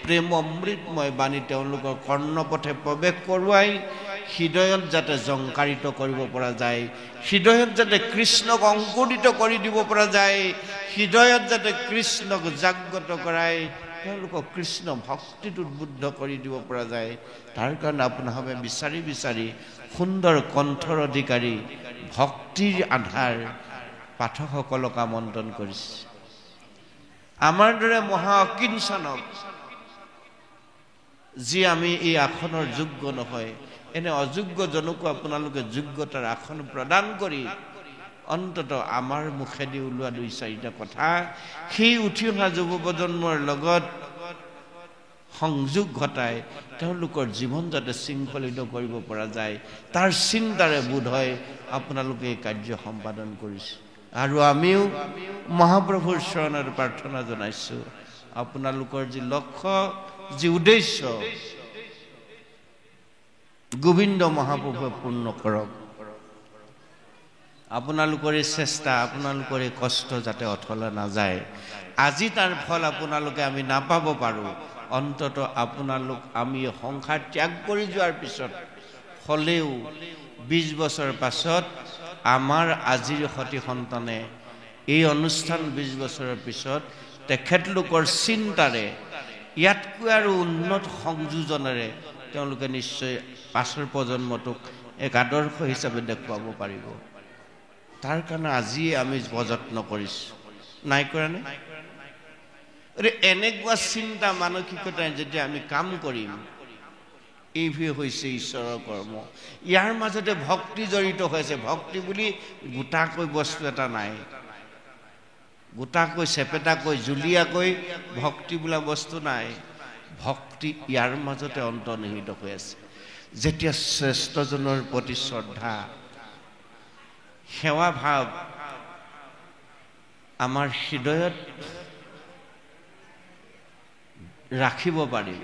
প্ৰেম অমৃতময় বাণী তেওঁলোকৰ কৰ্ণপথে প্ৰৱেশ কৰোৱাই হৃদয়ত যাতে জংকাৰিত কৰিব পৰা যায়, হৃদয়ত যাতে কৃষ্ণক অংকুৰিত কৰি দিব পৰা যায়, হৃদয়ত যাতে কৃষ্ণক জাগ্ৰত কৰাই তেওঁলোকক কৃষ্ণ ভক্তিত উদ্বুদ্ধ কৰি দিব পৰা যায়। তাৰ কাৰণে আপোনাভাৱে বিচাৰি বিচাৰি সুন্দৰ কণ্ঠৰ অধিকাৰী ভক্তিৰ আধাৰ পাঠকসকলক আমন্ত্ৰণ কৰিছে। আমাৰ দৰে মহা অকিঞ্চনক, যি আমি এই আসনৰ যোগ্য নহয়, এনে অযোগ্যজনকো আপোনালোকে যোগ্যতাৰ আসন প্ৰদান কৰি অন্তত আমাৰ মুখেদি ওলোৱা দুই চাৰিটা কথা সেই উঠি অহা যুৱ প্ৰজন্মৰ লগত সংযোগ ঘটাই তেওঁলোকৰ জীৱন যাতে শৃংখলিত কৰিব পৰা যায়, তাৰ চিন্তাৰে বোধ হয় আপোনালোকে এই কাৰ্য সম্পাদন কৰিছে। আৰু আমিও মহাপ্ৰভুৰ চৰণত প্ৰাৰ্থনা জনাইছোঁ, আপোনালোকৰ যি লক্ষ্য, যি উদ্দেশ্য, গোবিন্দ মহাপ্ৰভুৱে পূৰ্ণ কৰক। আপোনালোকৰে চেষ্টা, আপোনালোকৰে কষ্ট যাতে অথলে নাযায়। আজি তাৰ ফল আপোনালোকে আমি নাপাব পাৰোঁ, অন্তত আপোনালোক আমি সংসাৰ ত্যাগ কৰি যোৱাৰ পিছত হ'লেও ২০ বছৰ পাছত আমাৰ আজিৰ সতি সন্তানে এই অনুষ্ঠান ২০ বছৰৰ পিছত তেখেতলোকৰ চিন্তাৰে ইয়াতকৈ আৰু উন্নত সংযোজনেৰে তেওঁলোকে নিশ্চয় পাছৰ প্ৰজন্মটোক এক আদৰ্শ হিচাপে দেখুৱাব পাৰিব। তাৰ কাৰণে আজিয়ে আমি প্ৰযত্ন কৰিছোঁ, নাই কৰানে? এনেকুৱা চিন্তা মানসিকতাই যেতিয়া আমি কাম কৰিম, এইভাবে হৈছে ঈশ্বৰৰ কৰ্ম। ইয়াৰ মাজতে ভক্তি জড়িত হৈছে। ভক্তি বুলি গোটাকৈ বস্তু এটা নাই, গোটাকৈ চেপেটাকৈ জুলীয়াকৈ ভক্তি বোলা বস্তু নাই। ভক্তি ইয়াৰ মাজতে অন্তৰ্নিহিত হৈ আছে। যেতিয়া শ্ৰেষ্ঠজনৰ প্ৰতি শ্ৰদ্ধা, সেৱা ভাৱ আমাৰ হৃদয়ত ৰাখিব পাৰি,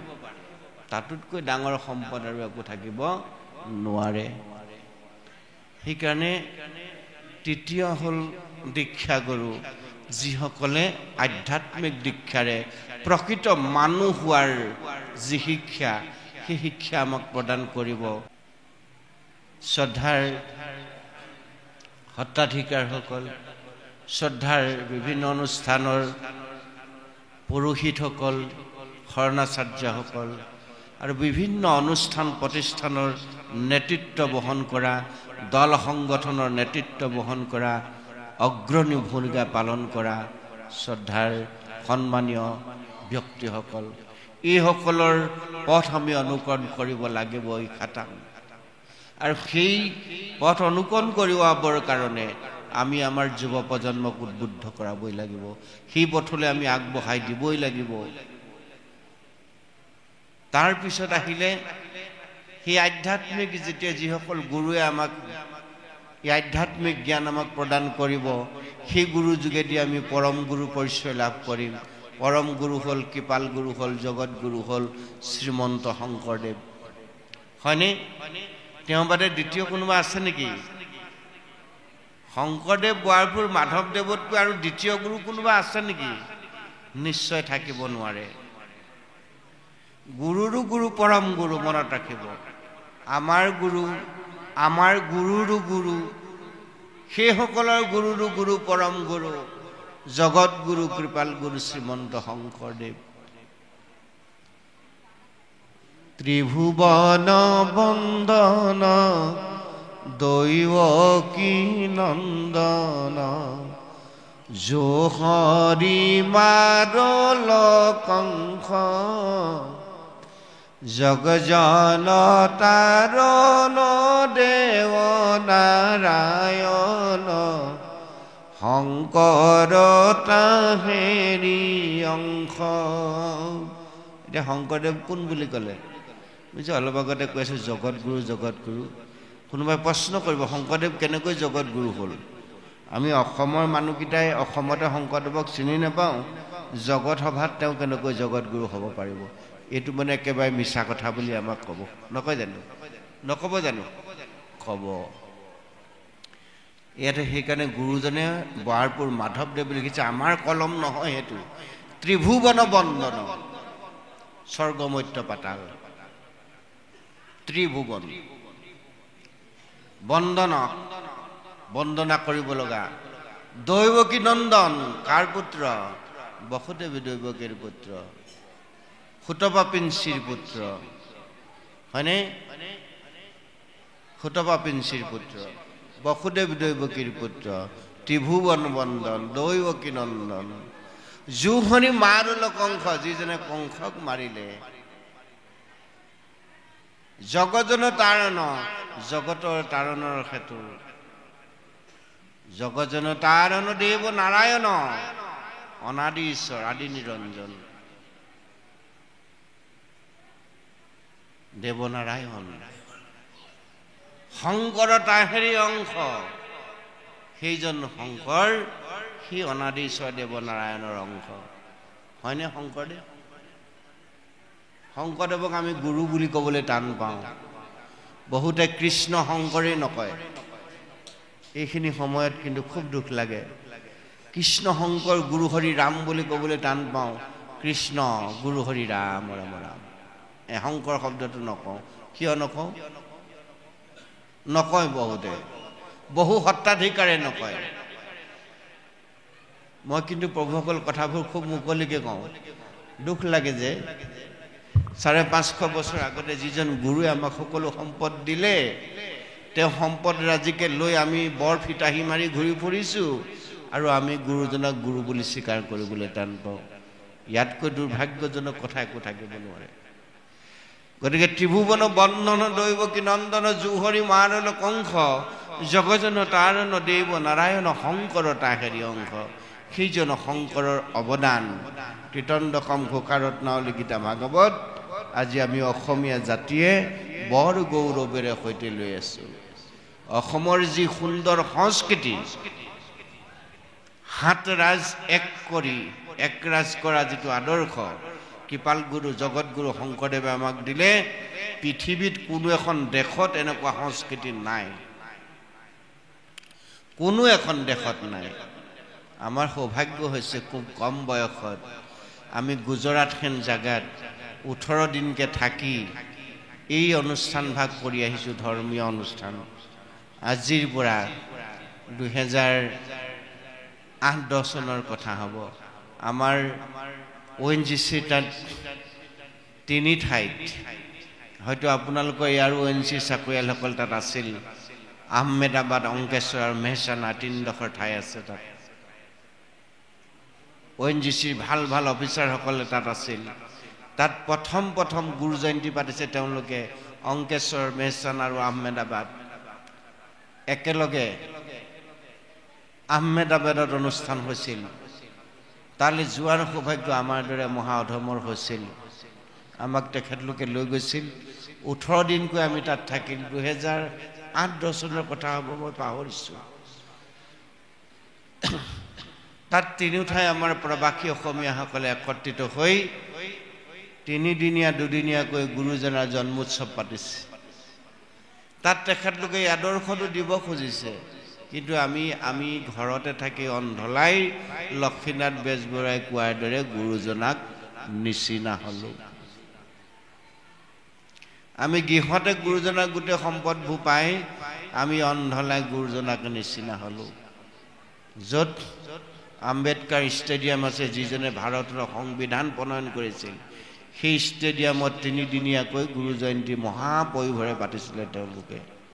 তাতোতকৈ ডাঙৰ সম্পদ আৰু একো থাকিব নোৱাৰে। সেইকাৰণে তৃতীয় হ'ল দীক্ষাগুৰু, যিসকলে আধ্যাত্মিক দীক্ষাৰে প্ৰকৃত মানুহ হোৱাৰ যি শিক্ষা, সেই শিক্ষা আমাক প্ৰদান কৰিব। শ্ৰদ্ধাৰ সত্ৰাধিকাৰসকল, শ্ৰদ্ধাৰ বিভিন্ন অনুষ্ঠানৰ পুৰোহিতসকল, শৰণাচাৰ্যসকল, আৰু বিভিন্ন অনুষ্ঠান প্ৰতিষ্ঠানৰ নেতৃত্ব বহন কৰা, দল সংগঠনৰ নেতৃত্ব বহন কৰা, অগ্ৰণী ভূমিকা পালন কৰা শ্ৰদ্ধাৰ সন্মানীয় ব্যক্তিসকল, এইসকলৰ পথ আমি অনুকৰণ কৰিব লাগিব এই খাটাং। আৰু সেই পথ অনুকৰণ কৰিবৰ কাৰণে আমি আমাৰ যুৱ প্ৰজন্মক উদ্বুদ্ধ কৰাবই লাগিব, সেই পথলৈ আমি আগবঢ়াই দিবই লাগিব। তাৰ পিছত আহিলে সেই আধ্যাত্মিক, যেতিয়া যিসকল গুৰুৱে আমাক এই আধ্যাত্মিক জ্ঞান আমাক প্ৰদান কৰিব, সেই গুৰুৰ যোগেদি আমি পৰম গুৰু পৰিচয় লাভ কৰিম। পৰম গুৰু হ'ল, কৃপাল গুৰু হ'ল, জগত গুৰু হ'ল শ্ৰীমন্ত শংকৰদেৱ। হয়নে? তেওঁ বাদে দ্বিতীয় কোনোবা আছে নেকি? শংকৰদেৱ, বোৱাৰপুৰ মাধৱদেৱতকৈ আৰু দ্বিতীয় গুৰু কোনোবা আছে নেকি? নিশ্চয় থাকিব নোৱাৰে। গুৰুৰো গুৰু পৰম গুৰু, মনত ৰাখিব। আমাৰ গুৰু, আমাৰ গুৰুৰো গুৰু, সেইসকলৰ গুৰুৰো গুৰু পৰম গুৰু, জগত গুৰু কৃপাল গুৰু শ্ৰীমন্ত শংকৰদেৱ। ত্ৰিভুৱন বন্দন দৈৱকী নন্দন, জোহৰি মাৰল কংস, জগজন তাৰণ দেৱ নাৰায়ণ, শংকৰ তাহেৰি অংশ। এতিয়া শংকৰদেৱ কোন বুলি ক'লে? বুজিছে? অলপ আগতে কৈ আছোঁ জগত গুৰু, জগত গুৰু। কোনোবাই প্ৰশ্ন কৰিব, শংকৰদেৱ কেনেকৈ জগত গুৰু হ'ল? আমি অসমৰ মানুহকেইটাই অসমতে শংকৰদেৱক চিনি নাপাওঁ, জগত সভাত তেওঁ কেনেকৈ জগত গুৰু হ'ব পাৰিব? এইটো মানে একেবাৰে মিছা কথা বুলি আমাক ক'ব, নকয় জানো? নক'ব জানো? ক'ব। ইয়াতে সেইকাৰণে গুৰুজনে বোৱাৰপুৰ মাধৱদেৱ বুলি লিখিছে, আমাৰ কলম নহয় সেইটো। ত্ৰিভুৱন বন্দন, স্বৰ্গ মৰ্ত্য পাতাল, ত্ৰিভুৱন বন্দন, বন্দনা কৰিব লগা। দৈৱকী নন্দন, কাৰ পুত্ৰ? বসুদেৱী দৈৱকীৰ পুত্ৰ, সুতপা পিঞ্চিৰ পুত্ৰ। হয়নে? সুতপা পিঞ্চিৰ পুত্ৰ, বসুদেৱ দৈৱকীৰ পুত্ৰ, ত্ৰিভুৱন বন্দন, দৈৱকী নন্দন, জোহনি মাৰল কংস, যিজনে কংসক মাৰিলে। জগজন তাৰণ, জগতৰ তাৰণৰ সেতু, জগজন তাৰণ দেৱ নাৰায়ণ, অনাদি ঈশ্বৰ, আদি নিৰঞ্জন দেৱনাৰায়ণ, শংকৰ তাহেৰি অংশ। সেইজন শংকৰ, সেই অনাদি ঈশ্বৰ দেৱনাৰায়ণৰ অংশ। হয়নে শংকৰদেৱ? শংকৰদেৱক আমি গুৰু বুলি ক'বলৈ টান পাওঁ। বহুতে কৃষ্ণ শংকৰেই নকয়। এইখিনি সময়ত কিন্তু খুব দুখ লাগে। কৃষ্ণ শংকৰ গুৰু হৰি ৰাম বুলি ক'বলৈ টান পাওঁ। কৃষ্ণ গুৰু হৰি ৰাম, ৰাম ৰাম। শংকৰ শব্দটো নকওঁ। কিয় নকওঁ? নকয় বহুতে, বহু সত্ৰাধিকাৰে নকয়। মই কিন্তু প্ৰভুসকল কথাবোৰ খুব মুকলিকে কওঁ। দুখ লাগে যে 550 বছৰ আগতে যিজন গুৰুৱে আমাক সকলো সম্পদ দিলে, তেওঁ সম্পদ ৰাজিকে লৈ আমি বৰ ফিতাহী মাৰি ঘূৰি ফুৰিছোঁ, আৰু আমি গুৰুজনক গুৰু বুলি স্বীকাৰ কৰিবলৈ টান পাওঁ। ইয়াতকৈ দুৰ্ভাগ্যজনক কথা একো থাকিব নোৱাৰে। গতিকে ত্ৰিভুৱন বন্দন দৈৱকী নন্দন, জোহৰি মাৰল কংস, জগজন তাৰণ দেৱ নাৰায়ণ, শংকৰ তাহেৰি অংশ। সেইজন শংকৰৰ অৱদান কীৰ্তনদশম ঘোষাৰত্নাৱলী গীতা ভাগৱত আজি আমি অসমীয়া জাতিয়ে বৰ গৌৰৱেৰে সৈতে লৈ আছোঁ। অসমৰ যি সুন্দৰ সংস্কৃতি, সাত ৰাজ এক কৰি একৰাজ কৰা যিটো আদৰ্শ কৃপাল গুৰু জগত গুৰু শংকৰদেৱে আমাক দিলে, পৃথিৱীত কোনো এখন দেশত এনেকুৱা সংস্কৃতি নাই, কোনো এখন দেশত নাই। আমাৰ সৌভাগ্য হৈছে খুব কম বয়সত আমি গুজৰাটখন জেগাত 18 দিনকৈ থাকি এই অনুষ্ঠান ভাগ কৰি আহিছোঁ, ধৰ্মীয় অনুষ্ঠান। আজিৰ পৰা 2008-10 চনৰ কথা হ'ব। আমাৰ ONGC তাত তিনি ঠাইত হয়তো আপোনালোকৰ ইয়াৰ ONC চাকৰিয়ালসকল তাত আছিল আহমেদাবাদ অংকেশ্বৰ আৰু মেহসানা তিনিডোখৰ ঠাই আছে তাত ONGCৰ ভাল ভাল অফিচাৰসকলে তাত আছিল তাত প্ৰথম গুৰু জয়ন্তী পাতিছে তেওঁলোকে অংকেশ্বৰ মেহসানা আৰু আহমেদাবাদ একেলগে আহমেদাবাদত অনুষ্ঠান হৈছিল তালৈ যোৱাৰ সৌভাগ্য আমাৰ দৰে মহা অধমৰ হৈছিল আমাক তেখেতলোকে লৈ গৈছিল 18 দিনকৈ আমি তাত থাকিল 2008-10 চনৰ কথা হ'ব মই পাহৰিছোঁ তাত তিনিওঠাই আমাৰ প্ৰবাসী অসমীয়াসকলে একত্ৰিত হৈ তিনিদিনীয়া দুদিনীয়াকৈ গুৰুজনাৰ জন্মোৎসৱ পাতিছে তাত তেখেতলোকে আদৰ্শটো দিব খুজিছে কিন্তু আমি ঘৰতে থাকি অন্ধলাই লক্ষীনাথ বেজবৰুৱাই কোৱাৰ দৰে গুৰুজনাক নিচিনা হলো আমি গৃহতে গুৰুজনাক গোটেই সম্পদবোৰ পাই আমি অন্ধলাই গুৰুজনাক নিচিনা হলো য'ত আম্বেদকাৰ ষ্টেডিয়াম আছে যিজনে ভাৰতৰ সংবিধান প্ৰণয়ন কৰিছিল সেই ষ্টেডিয়ামত তিনিদিনীয়াকৈ গুৰু জয়ন্তী মহাপৰিভৰে পাতিছিলে তেওঁলোকে